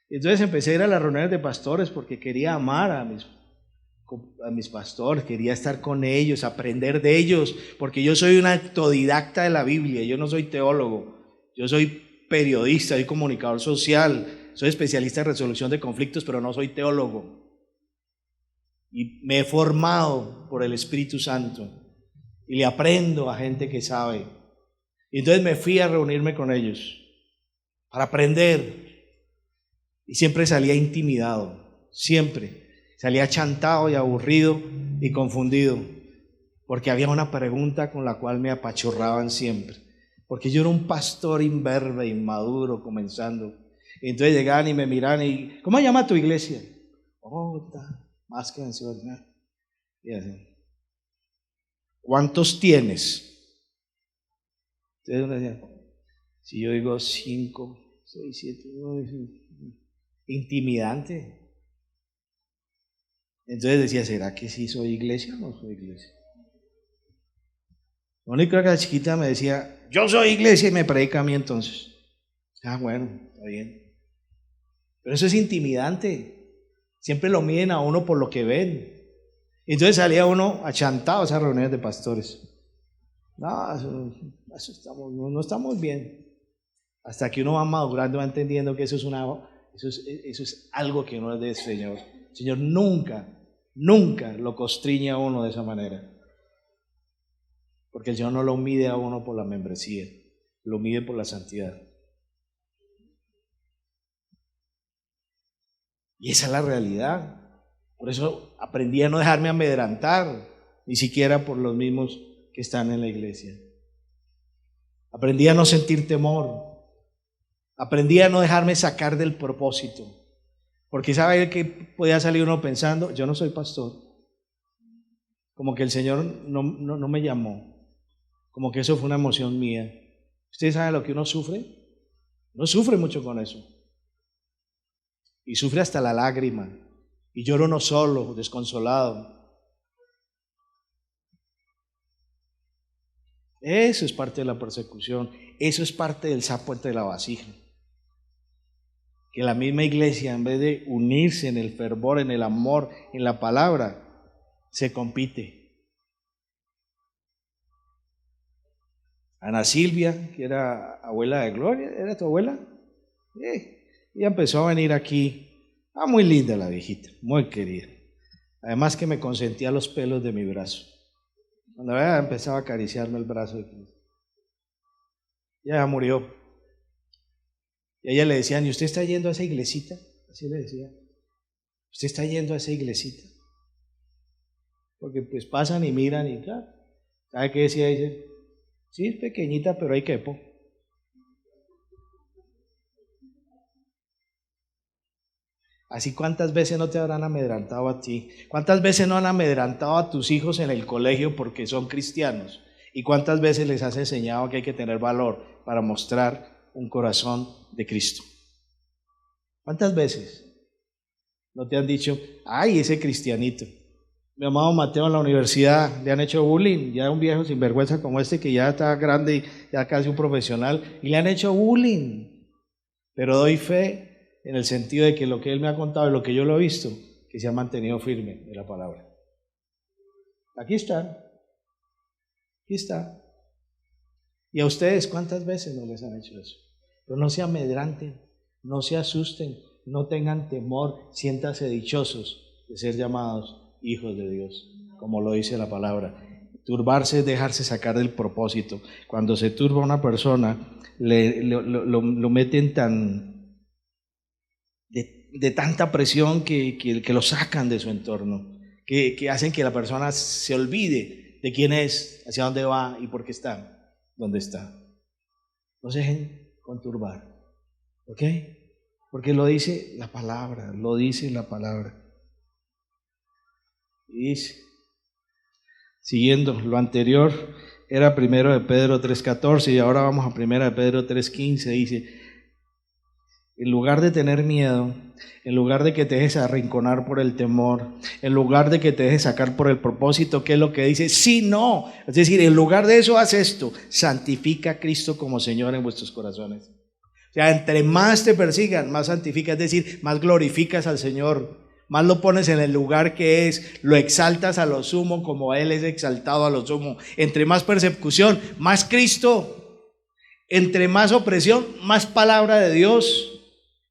Entonces empecé a ir a las reuniones de pastores porque quería amar a mis pastores, quería estar con ellos, aprender de ellos, porque yo soy un autodidacta de la Biblia, yo no soy teólogo, yo soy periodista, soy comunicador social, soy especialista en resolución de conflictos, pero no soy teólogo. Y me he formado por el Espíritu Santo y le aprendo a gente que sabe. Y entonces me fui a reunirme con ellos para aprender y siempre salía intimidado, siempre. Salía chantado y aburrido y confundido, porque había una pregunta con la cual me apachurraban siempre, porque yo era un pastor imberbe, inmaduro, comenzando. Y entonces llegaban y me miraban y, ¿cómo se llama tu iglesia? Más que mencionar. Y así, ¿cuántos tienes? Entonces uno decía, si yo digo 5, 6, 7, 9, intimidante. Entonces decía, ¿será que sí soy iglesia o no soy iglesia? La única que la chiquita me decía, yo soy iglesia y me predica a mí entonces. Ah, bueno, está bien. Pero eso es intimidante. Siempre lo miden a uno por lo que ven. Entonces salía uno achantado a esas reuniones de pastores. No, eso estamos, no estamos bien. Hasta que uno va madurando, va entendiendo que eso es algo que no es del Señor. El Señor nunca lo constriñe a uno de esa manera. Porque el Señor no lo mide a uno por la membresía, lo mide por la santidad. Y esa es la realidad. Por eso aprendí a no dejarme amedrentar, ni siquiera por los mismos que están en la iglesia. Aprendí a no sentir temor. Aprendí a no dejarme sacar del propósito. Porque sabe que podía salir uno pensando, yo no soy pastor. Como que el Señor no me llamó. Como que eso fue una emoción mía. ¿Usted sabe lo que uno sufre? Uno sufre mucho con eso. Y sufre hasta la lágrima. Y llora uno solo, desconsolado. Eso es parte de la persecución. Eso es parte del sapo entre la vasija. Que la misma iglesia, en vez de unirse en el fervor, en el amor, en la palabra, se compite. Ana Silvia, que era abuela de Gloria, ¿era tu abuela? Ella empezó a venir aquí. Muy linda la viejita, muy querida. Además que me consentía los pelos de mi brazo. Cuando ella empezaba a acariciarme el brazo de Cristo. Ya murió. Y a ella le decían, ¿y usted está yendo a esa iglesita? Así le decía. ¿Usted está yendo a esa iglesita? Porque pues pasan y miran y claro. ¿Sabe qué decía ella? Sí, es pequeñita, pero ahí quepo. Así, ¿cuántas veces no te habrán amedrantado a ti? ¿Cuántas veces no han amedrantado a tus hijos en el colegio porque son cristianos? ¿Y cuántas veces les has enseñado que hay que tener valor para mostrar un corazón de Cristo? ¿Cuántas veces no te han dicho, ay, ese cristianito? Mi amado Mateo en la universidad le han hecho bullying, ya un viejo sinvergüenza como este que ya está grande y ya casi un profesional, y le han hecho bullying. Pero doy fe en el sentido de que lo que él me ha contado y lo que yo lo he visto, que se ha mantenido firme en la palabra. Aquí está. ¿Y a ustedes cuántas veces no les han hecho eso? Pero no se amedranten, no se asusten, no tengan temor, siéntanse dichosos de ser llamados hijos de Dios, como lo dice la palabra. Turbarse es dejarse sacar del propósito. Cuando se turba una persona, lo meten de tanta presión que lo sacan de su entorno, que hacen que la persona se olvide de quién es, hacia dónde va y por qué está donde está. No se dejen conturbar, ¿ok? Porque lo dice la palabra, Y dice, siguiendo lo anterior, era 1 de Pedro 3:14 y ahora vamos a 1 de Pedro 3:15, dice, en lugar de tener miedo, en lugar de que te dejes arrinconar por el temor, en lugar de que te dejes sacar por el propósito, ¿qué es lo que dice? Sí, no. Es decir, en lugar de eso, haz esto. Santifica a Cristo como Señor en vuestros corazones. O sea, entre más te persigan, más santifica, es decir, más glorificas al Señor, más lo pones en el lugar que es, lo exaltas a lo sumo como Él es exaltado a lo sumo. Entre más persecución, más Cristo. Entre más opresión, más palabra de Dios.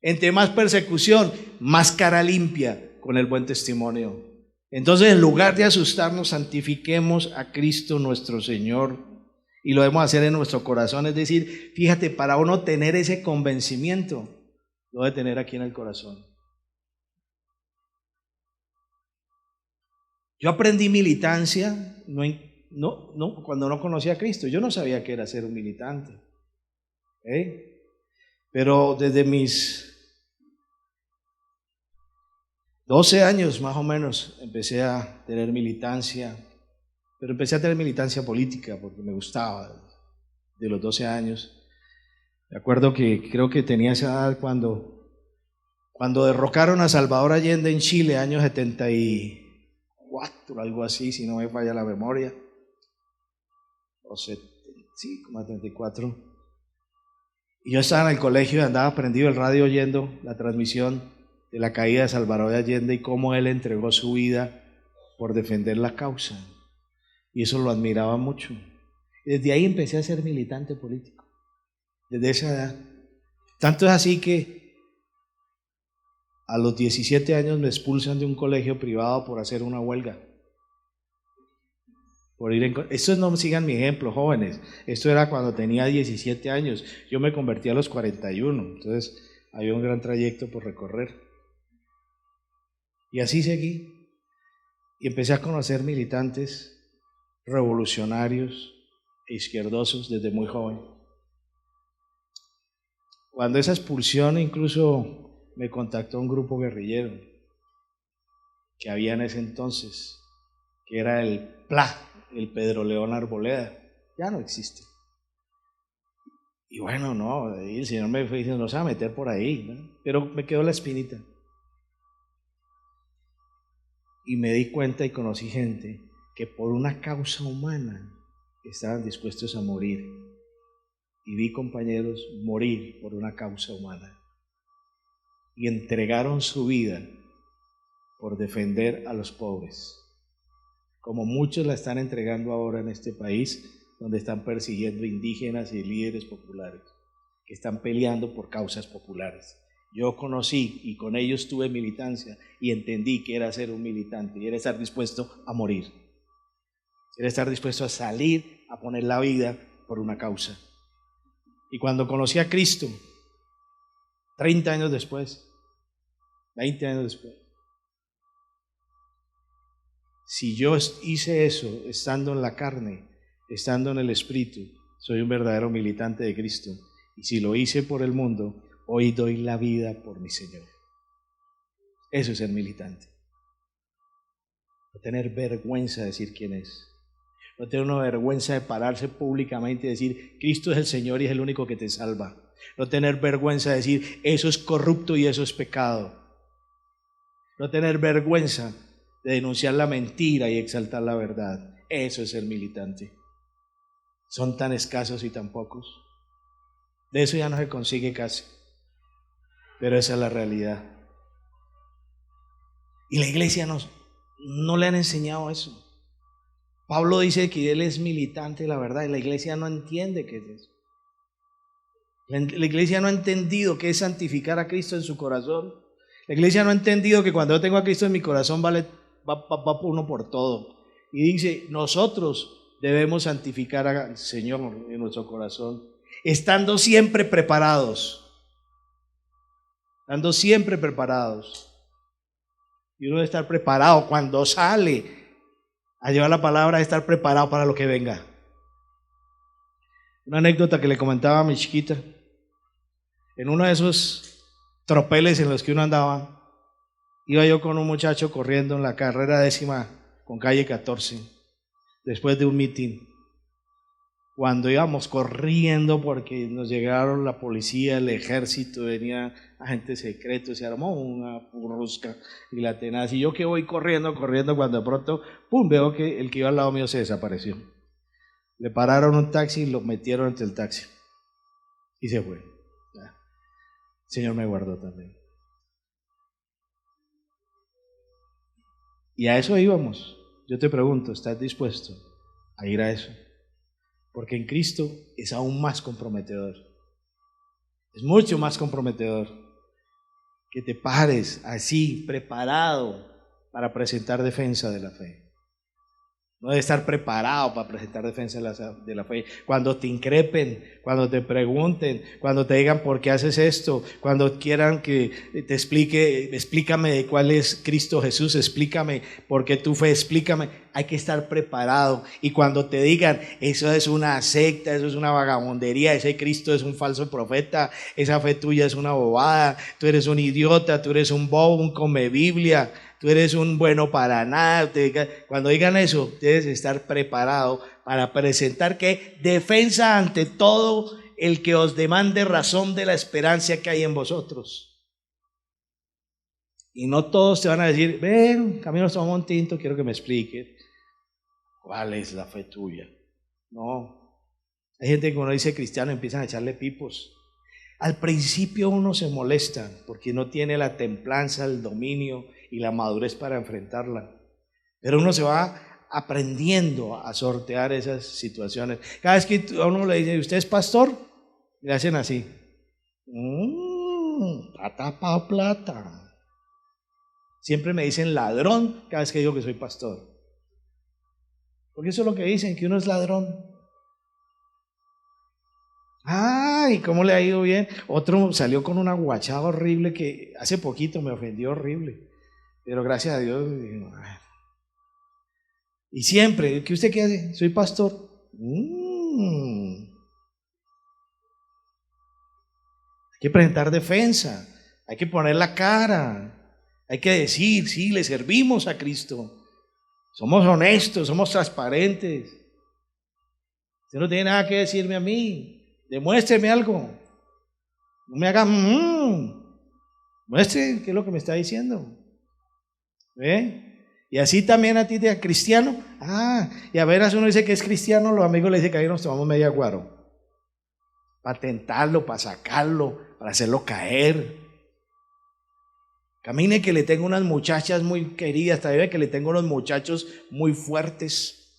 Entre más persecución, más cara limpia con el buen testimonio. Entonces, en lugar de asustarnos, santifiquemos a Cristo nuestro Señor. Y lo debemos hacer en nuestro corazón. Es decir, fíjate, para uno tener ese convencimiento, lo debe tener aquí en el corazón. Yo aprendí militancia cuando no conocía a Cristo. Yo no sabía qué era ser un militante. Pero desde mis 12 años más o menos empecé a tener militancia, pero empecé a tener militancia política porque me gustaba de los 12 años. Me acuerdo que creo que tenía esa edad cuando derrocaron a Salvador Allende en Chile, año 74, algo así, si no me falla la memoria, sí, como 74. Y yo estaba en el colegio y andaba prendido el radio oyendo la transmisión de la caída de Salvador de Allende y cómo él entregó su vida por defender la causa. Y eso lo admiraba mucho. Y desde ahí empecé a ser militante político, desde esa edad. Tanto es así que a los 17 años me expulsan de un colegio privado por hacer una huelga. Esto no sigan mi ejemplo, jóvenes. Esto era cuando tenía 17 años. Yo me convertí a los 41, entonces había un gran trayecto por recorrer. Y así seguí. Y empecé a conocer militantes revolucionarios e izquierdosos desde muy joven. Cuando esa expulsión incluso me contactó un grupo guerrillero que había en ese entonces, que era el PLA, el Pedro León Arboleda, ya no existe. Y bueno, no, el Señor me fue diciendo, no se va a meter por ahí, ¿no? Pero me quedó la espinita. Y me di cuenta y conocí gente que por una causa humana estaban dispuestos a morir. Y vi compañeros morir por una causa humana. Y entregaron su vida por defender a los pobres, como muchos la están entregando ahora en este país, donde están persiguiendo indígenas y líderes populares, que están peleando por causas populares. Yo conocí y con ellos tuve militancia y entendí que era ser un militante y era estar dispuesto a morir. Era estar dispuesto a salir a poner la vida por una causa. Y cuando conocí a Cristo, 30 años después, 20 años después, si yo hice eso estando en la carne, estando en el Espíritu, soy un verdadero militante de Cristo. Y si lo hice por el mundo, hoy doy la vida por mi Señor. Eso es ser militante. No tener vergüenza de decir quién es. No tener una vergüenza de pararse públicamente y decir, Cristo es el Señor y es el único que te salva. No tener vergüenza de decir, eso es corrupto y eso es pecado. No tener vergüenza de denunciar la mentira y exaltar la verdad. Eso es ser militante. Son tan escasos y tan pocos. De eso ya no se consigue casi. Pero esa es la realidad. Y la iglesia no le han enseñado eso. Pablo dice que él es militante de la verdad y la iglesia no entiende qué es eso. La iglesia no ha entendido qué es santificar a Cristo en su corazón. La iglesia no ha entendido que cuando yo tengo a Cristo en mi corazón va uno por todo. Y dice, nosotros debemos santificar al Señor en nuestro corazón, estando siempre preparados. Estando siempre preparados. Y uno debe estar preparado cuando sale a llevar la palabra, de estar preparado para lo que venga. Una anécdota que le comentaba a mi chiquita. En uno de esos tropeles en los que uno andaba, iba yo con un muchacho corriendo en la carrera 10ª con calle 14, después de un mitin. Cuando íbamos corriendo porque nos llegaron la policía, el ejército, venía agentes secretos, se armó una purrusca y la tenaz. Y yo que voy corriendo, cuando de pronto, pum, veo que el que iba al lado mío se desapareció. Le pararon un taxi y lo metieron entre el taxi. Y se fue. El Señor me guardó también. Y a eso íbamos. Yo te pregunto, ¿estás dispuesto a ir a eso? Porque en Cristo es aún más comprometedor. Es mucho más comprometedor que te pares así, preparado para presentar defensa de la fe. No debe estar preparado para presentar defensa de la fe. Cuando te increpen, cuando te pregunten, cuando te digan por qué haces esto, cuando quieran que te explícame de cuál es Cristo Jesús, explícame por qué tu fe, explícame. Hay que estar preparado. Y cuando te digan, eso es una secta, eso es una vagabundería, ese Cristo es un falso profeta, esa fe tuya es una bobada, tú eres un idiota, tú eres un bobo, un come Biblia, tú eres un bueno para nada. Cuando digan eso, debes estar preparado para presentar ¿qué? Defensa ante todo el que os demande razón de la esperanza que hay en vosotros. Y no todos te van a decir, ven, Camilo, tomamos un tinto, quiero que me expliques cuál es la fe tuya. No, hay gente que cuando dice cristiano empiezan a echarle pipos. Al principio uno se molesta porque no tiene la templanza, el dominio y la madurez para enfrentarla. Pero uno se va aprendiendo a sortear esas situaciones. Cada vez que a uno le dice, ¿usted es pastor? Le hacen así. Ha tapado plata. Siempre me dicen ladrón cada vez que digo que soy pastor. Porque eso es lo que dicen, que uno es ladrón. Ay, ¿cómo le ha ido bien? Otro salió con una guachada horrible que hace poquito me ofendió horrible. Pero gracias a Dios. Y siempre, ¿qué usted qué hace? Soy pastor. Hay que presentar defensa, hay que poner la cara, hay que decir, sí, le servimos a Cristo. Somos honestos, somos transparentes. Usted no tiene nada que decirme a mí. Demuéstreme algo. No me haga muestre qué es lo que me está diciendo. ¿Ve? Y así también a ti de cristiano. Y a veras uno dice que es cristiano, los amigos le dicen que ahí nos tomamos media guaro. Para tentarlo, para sacarlo, para hacerlo caer. Camine que le tengo unas muchachas muy queridas, también que le tengo unos muchachos muy fuertes.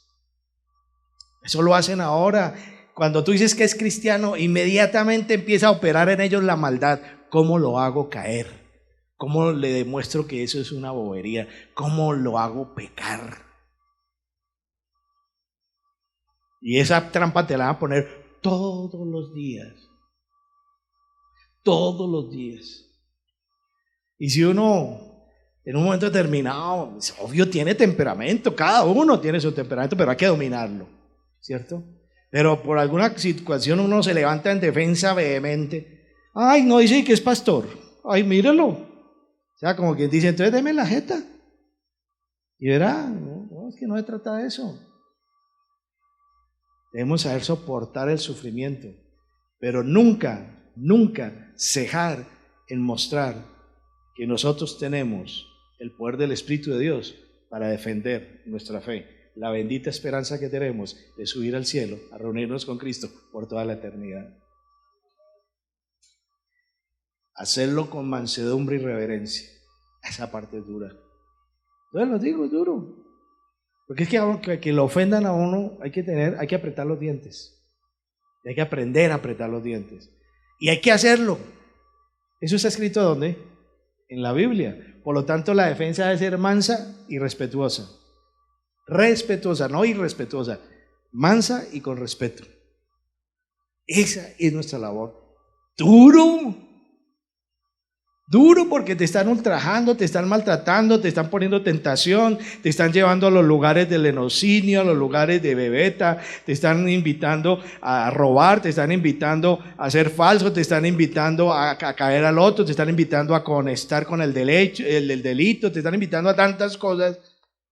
Eso lo hacen ahora. Cuando tú dices que es cristiano, inmediatamente empieza a operar en ellos la maldad. ¿Cómo lo hago caer? ¿Cómo le demuestro que eso es una bobería? ¿Cómo lo hago pecar? Y esa trampa te la van a poner todos los días. Todos los días. Y si uno en un momento determinado, es obvio, tiene temperamento, cada uno tiene su temperamento, pero hay que dominarlo, ¿cierto? Pero por alguna situación uno se levanta en defensa vehemente. Ay, no dice que es pastor. Ay, mírelo. O sea, como quien dice, entonces deme la jeta. Y verá, no, es que no se trata de eso. Debemos saber soportar el sufrimiento, pero nunca, nunca cejar en mostrar que nosotros tenemos el poder del Espíritu de Dios para defender nuestra fe. La bendita esperanza que tenemos de subir al cielo, a reunirnos con Cristo por toda la eternidad. Hacerlo con mansedumbre y reverencia. Esa parte es dura. Yo lo digo, es duro. Porque es que lo ofendan a uno, hay que apretar los dientes. Hay que aprender a apretar los dientes. Y hay que hacerlo. ¿Eso está escrito dónde? En la Biblia. Por lo tanto, la defensa debe ser mansa y respetuosa. Respetuosa, no irrespetuosa, mansa y con respeto. Esa es nuestra labor. Duro porque te están ultrajando, te están maltratando, te están poniendo tentación, te están llevando a los lugares del lenocinio, a los lugares de bebeta, te están invitando a robar, te están invitando a ser falso, te están invitando a caer al otro, te están invitando a conectar con el delito, te están invitando a tantas cosas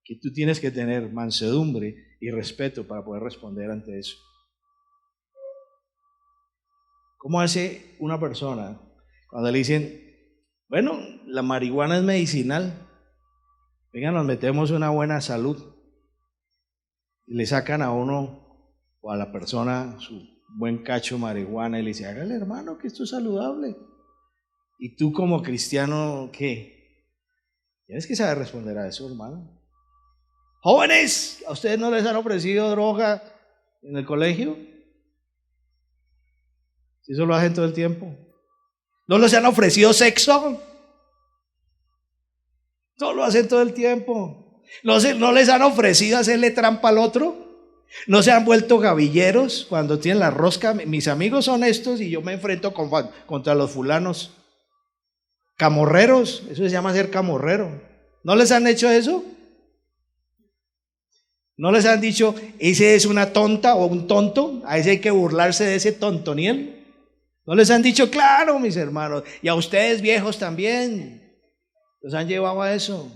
que tú tienes que tener mansedumbre y respeto para poder responder ante eso. ¿Cómo hace una persona cuando le dicen, bueno, la marihuana es medicinal, venga, nos metemos una buena salud, y le sacan a uno o a la persona su buen cacho de marihuana y le dice, hágale hermano que esto es saludable? Y tú como cristiano, ¿qué? Tienes que saber responder a eso, hermano. Jóvenes, ¿a ustedes no les han ofrecido droga en el colegio? Si eso lo hacen todo el tiempo. ¿No les han ofrecido sexo? No lo hacen todo el tiempo. ¿No les han ofrecido hacerle trampa al otro? ¿No se han vuelto gavilleros cuando tienen la rosca? Mis amigos son estos y yo me enfrento contra los fulanos. Camorreros, eso se llama ser camorrero. ¿No les han hecho eso? ¿No les han dicho, ese es una tonta o un tonto? A ese hay que burlarse de ese tontoniel. ¿No les han dicho, claro, mis hermanos? Y a ustedes viejos también. Los han llevado a eso.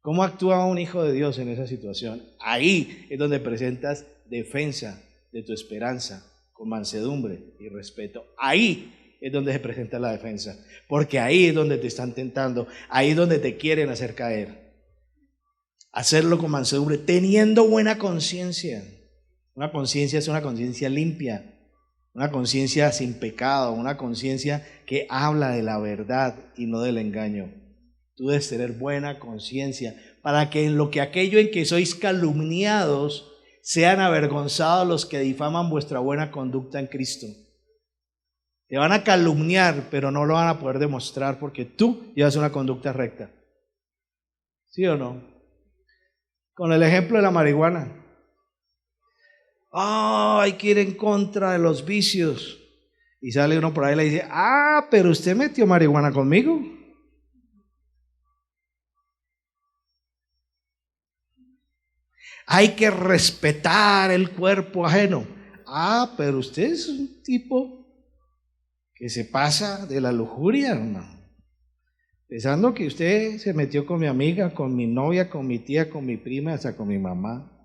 ¿Cómo actúa un hijo de Dios en esa situación? Ahí es donde presentas defensa de tu esperanza con mansedumbre y respeto. Ahí es donde se presenta la defensa. Porque ahí es donde te están tentando. Ahí es donde te quieren hacer caer. Hacerlo con mansedumbre, teniendo buena conciencia. Una conciencia es una conciencia limpia. una conciencia sin pecado, una conciencia que habla de la verdad y no del engaño. Tú debes tener buena conciencia para que en lo que aquello en que sois calumniados sean avergonzados los que difaman vuestra buena conducta en Cristo. Te van a calumniar, pero no lo van a poder demostrar porque tú llevas una conducta recta. ¿Sí o no? Con el ejemplo de la marihuana. Hay que ir en contra de los vicios. Y sale uno por ahí y le dice, pero usted metió marihuana conmigo. Hay que respetar el cuerpo ajeno. Pero usted es un tipo que se pasa de la lujuria, hermano. Pensando que usted se metió con mi amiga, con mi novia, con mi tía, con mi prima, hasta con mi mamá.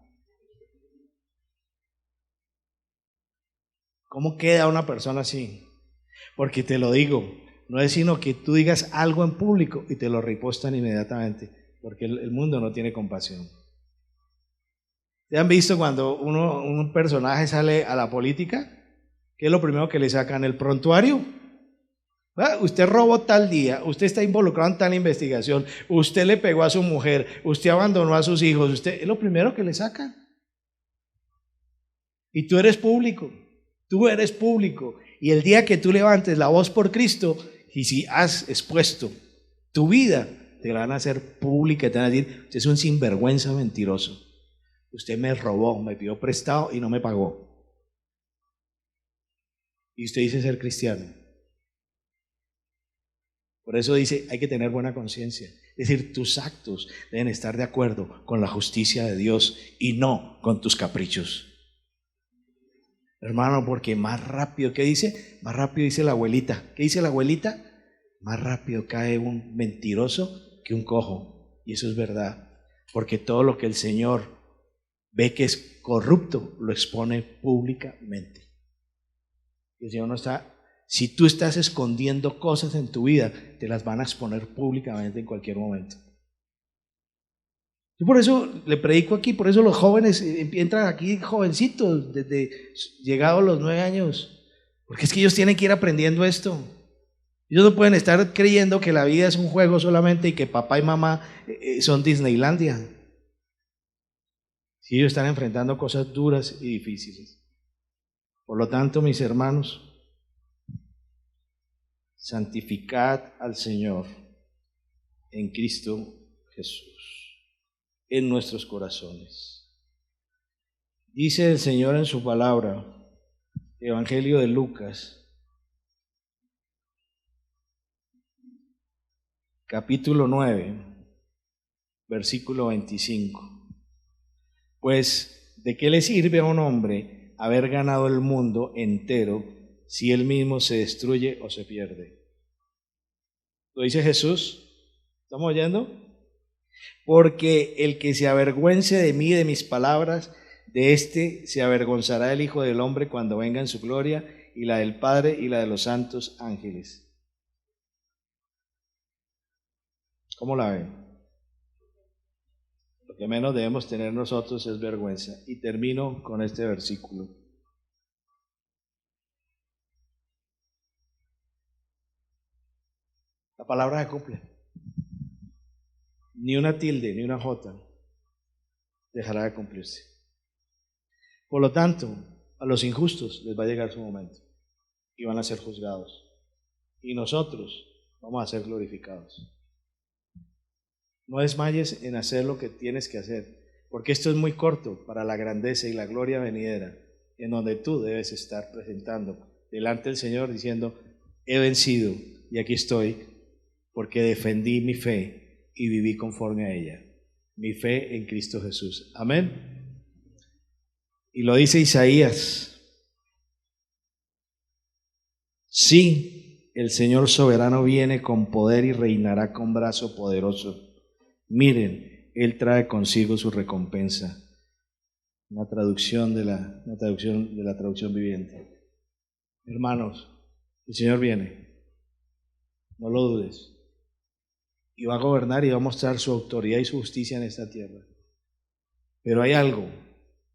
¿Cómo queda una persona así? Porque te lo digo, no es sino que tú digas algo en público y te lo repostan inmediatamente, porque el mundo no tiene compasión. ¿Te han visto cuando un personaje sale a la política? ¿Qué es lo primero que le sacan? El prontuario. Usted robó tal día, usted está involucrado en tal investigación, usted le pegó a su mujer, usted abandonó a sus hijos, usted es lo primero que le sacan. Y tú eres público. Y el día que tú levantes la voz por Cristo, y si has expuesto tu vida, te la van a hacer pública, te van a decir, usted es un sinvergüenza mentiroso. Usted me robó, me pidió prestado y no me pagó. Y usted dice ser cristiano. Por eso dice, hay que tener buena conciencia. Es decir, tus actos deben estar de acuerdo con la justicia de Dios y no con tus caprichos. Hermano, porque más rápido, ¿qué dice? Más rápido dice la abuelita. ¿Qué dice la abuelita? Más rápido cae un mentiroso que un cojo. Y eso es verdad. Porque todo lo que el Señor ve que es corrupto, lo expone públicamente. Y el Señor no está... Si tú estás escondiendo cosas en tu vida, te las van a exponer públicamente en cualquier momento. Yo por eso le predico aquí, por eso los jóvenes entran aquí jovencitos, desde llegados los 9 años, porque es que ellos tienen que ir aprendiendo esto. Ellos no pueden estar creyendo que la vida es un juego solamente y que papá y mamá son Disneylandia. Si ellos están enfrentando cosas duras y difíciles. Por lo tanto, mis hermanos, santificad al Señor en Cristo Jesús, en nuestros corazones. Dice el Señor en su palabra, Evangelio de Lucas, capítulo 9, versículo 25. Pues, ¿de qué le sirve a un hombre haber ganado el mundo entero si él mismo se destruye o se pierde? ¿Lo dice Jesús? ¿Estamos oyendo? Porque el que se avergüence de mí y de mis palabras, de éste se avergonzará el Hijo del Hombre cuando venga en su gloria, y la del Padre y la de los santos ángeles. ¿Cómo la ven? Lo que menos debemos tener nosotros es vergüenza. Y termino con este versículo. La palabra se cumple. Ni una tilde, ni una jota dejará de cumplirse. Por lo tanto, a los injustos les va a llegar su momento y van a ser juzgados. Y nosotros vamos a ser glorificados. No desmayes en hacer lo que tienes que hacer, porque esto es muy corto para la grandeza y la gloria venidera, en donde tú debes estar presentando delante del Señor diciendo, he vencido y aquí estoy, porque defendí mi fe y viví conforme a ella. Mi fe en Cristo Jesús. Amén. Y lo dice Isaías. Sí, el Señor soberano viene con poder y reinará con brazo poderoso. Miren, Él trae consigo su recompensa. Una traducción de la traducción viviente. Hermanos, el Señor viene. No lo dudes. Y va a gobernar y va a mostrar su autoridad y su justicia en esta tierra. Pero hay algo,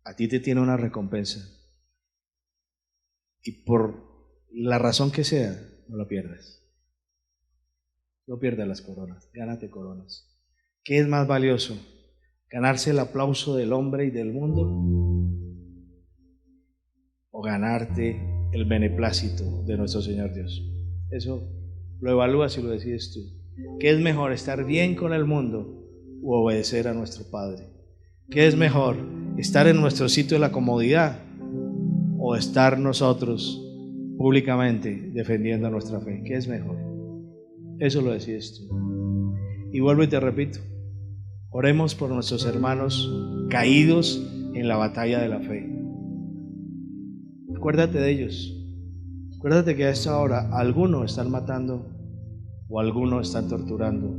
a ti te tiene una recompensa. y por la razón que sea, no lo pierdas. No pierdas las coronas, gánate coronas. ¿Qué es más valioso? ¿Ganarse el aplauso del hombre y del mundo? ¿O ganarte el beneplácito de nuestro Señor Dios? Eso lo evalúas y lo decides tú. ¿Qué es mejor, estar bien con el mundo o obedecer a nuestro Padre? ¿Qué es mejor, estar en nuestro sitio de la comodidad o estar nosotros públicamente defendiendo nuestra fe? ¿Qué es mejor? Eso lo decides tú. Y vuelvo y te repito, oremos por nuestros hermanos caídos en la batalla de la fe. Acuérdate de ellos. Acuérdate que a esta hora algunos están matando, o algunos están torturando,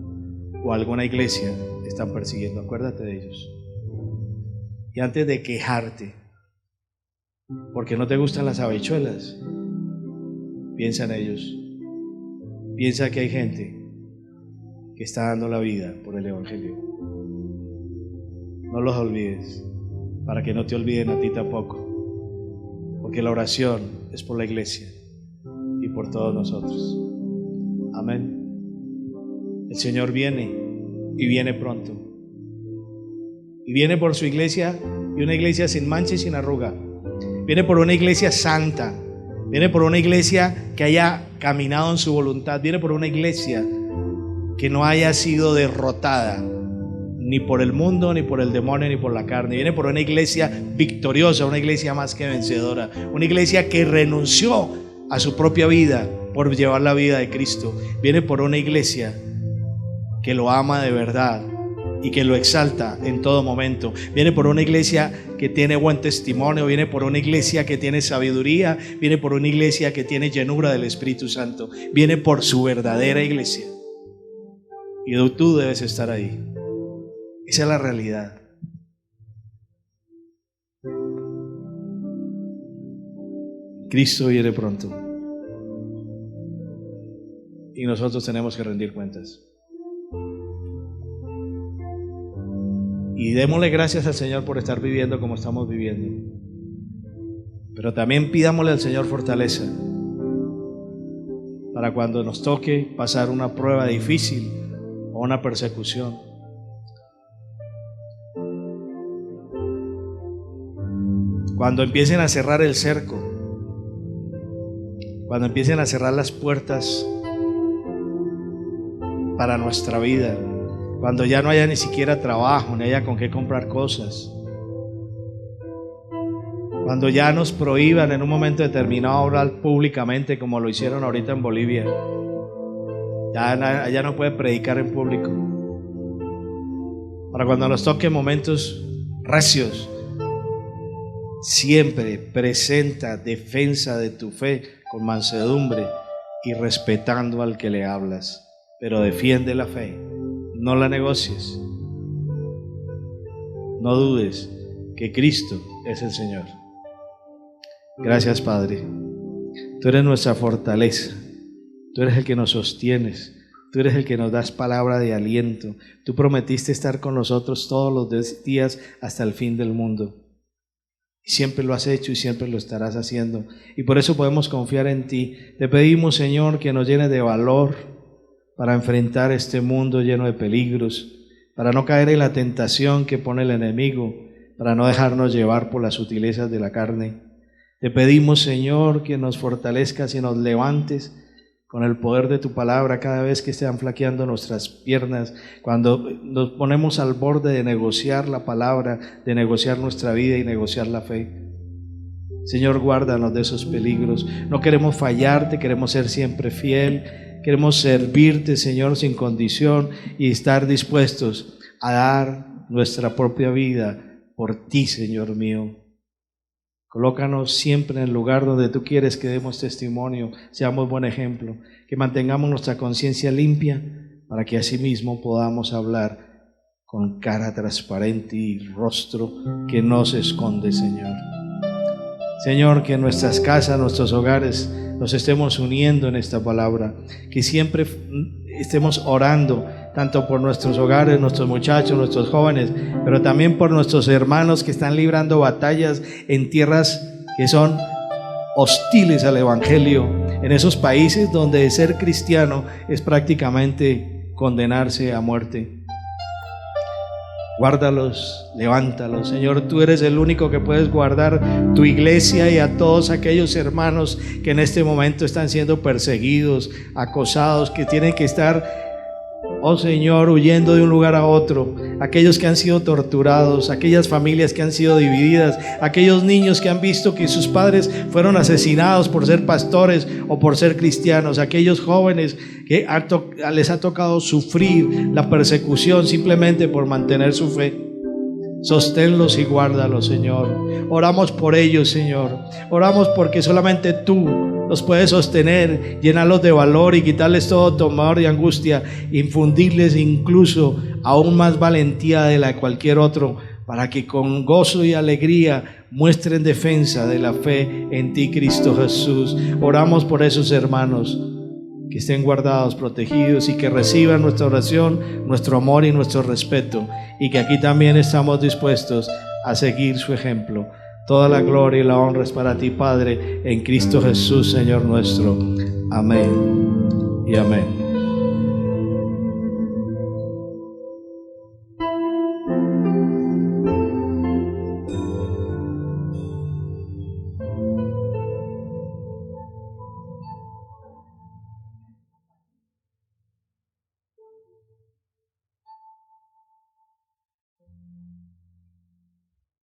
o alguna iglesia están persiguiendo. Acuérdate de ellos. Y antes de quejarte porque no te gustan las habichuelas, piensa en ellos. Piensa que hay gente que está dando la vida por el Evangelio. No los olvides, para que no te olviden a ti tampoco, porque la oración es por la iglesia y por todos nosotros. Amén. El Señor viene y viene pronto, y viene por su iglesia, y una iglesia sin mancha y sin arruga. Viene por una iglesia santa, viene por una iglesia que haya caminado en su voluntad, viene por una iglesia que no haya sido derrotada ni por el mundo, ni por el demonio, ni por la carne. Viene por una iglesia victoriosa, una iglesia más que vencedora, una iglesia que renunció a su propia vida por llevar la vida de Cristo. Viene por una iglesia que lo ama de verdad y que lo exalta en todo momento. Viene por una iglesia que tiene buen testimonio, viene por una iglesia que tiene sabiduría, viene por una iglesia que tiene llenura del Espíritu Santo, viene por su verdadera iglesia. Y tú debes estar ahí. Esa es la realidad. Cristo viene pronto y nosotros tenemos que rendir cuentas. Y démosle gracias al Señor por estar viviendo como estamos viviendo. Pero también pidámosle al Señor fortaleza para cuando nos toque pasar una prueba difícil o una persecución. Cuando empiecen a cerrar el cerco, cuando empiecen a cerrar las puertas para nuestra vida, cuando ya no haya ni siquiera trabajo, ni haya con qué comprar cosas, cuando ya nos prohíban en un momento determinado hablar públicamente como lo hicieron ahorita en Bolivia, ya no puede predicar en público. Para cuando nos toque momentos recios, siempre presenta defensa de tu fe con mansedumbre y respetando al que le hablas, pero defiende la fe. No la negocies. No dudes que Cristo es el Señor. Gracias, Padre. Tú eres nuestra fortaleza. Tú eres el que nos sostienes. Tú eres el que nos das palabra de aliento. Tú prometiste estar con nosotros todos los días hasta el fin del mundo. Y siempre lo has hecho y siempre lo estarás haciendo. Y por eso podemos confiar en ti. Te pedimos, Señor, que nos llenes de valor para enfrentar este mundo lleno de peligros, para no caer en la tentación que pone el enemigo, para no dejarnos llevar por las sutilezas de la carne. Te pedimos, Señor, que nos fortalezcas y nos levantes con el poder de tu palabra cada vez que estén flaqueando nuestras piernas, cuando nos ponemos al borde de negociar la palabra, de negociar nuestra vida y negociar la fe. Señor, guárdanos de esos peligros. No queremos fallarte, queremos ser siempre fiel. Queremos servirte, Señor, sin condición y estar dispuestos a dar nuestra propia vida por ti, Señor mío. Colócanos siempre en el lugar donde tú quieres que demos testimonio, seamos buen ejemplo, que mantengamos nuestra conciencia limpia para que así mismo podamos hablar con cara transparente y rostro que no se esconde, Señor. Señor, que en nuestras casas, nuestros hogares, nos estemos uniendo en esta palabra, que siempre estemos orando tanto por nuestros hogares, nuestros muchachos, nuestros jóvenes, pero también por nuestros hermanos que están librando batallas en tierras que son hostiles al evangelio, en esos países donde ser cristiano es prácticamente condenarse a muerte. Guárdalos, levántalos, Señor. Tú eres el único que puedes guardar tu iglesia y a todos aquellos hermanos que en este momento están siendo perseguidos, acosados, que tienen que estar, oh Señor, huyendo de un lugar a otro. Aquellos que han sido torturados, aquellas familias que han sido divididas, aquellos niños que han visto que sus padres fueron asesinados por ser pastores o por ser cristianos, aquellos jóvenes que les ha tocado sufrir la persecución simplemente por mantener su fe. Sosténlos y guárdalos, Señor. Oramos por ellos, Señor. Oramos porque solamente tú los puedes sostener, llenarlos de valor y quitarles todo temor y angustia, infundirles incluso aún más valentía de la de cualquier otro, para que con gozo y alegría muestren defensa de la fe en ti, Cristo Jesús. Oramos por esos hermanos, que estén guardados, protegidos y que reciban nuestra oración, nuestro amor y nuestro respeto, y que aquí también estamos dispuestos a seguir su ejemplo. Toda la gloria y la honra es para ti, Padre, en Cristo Jesús, Señor nuestro. Amén y amén.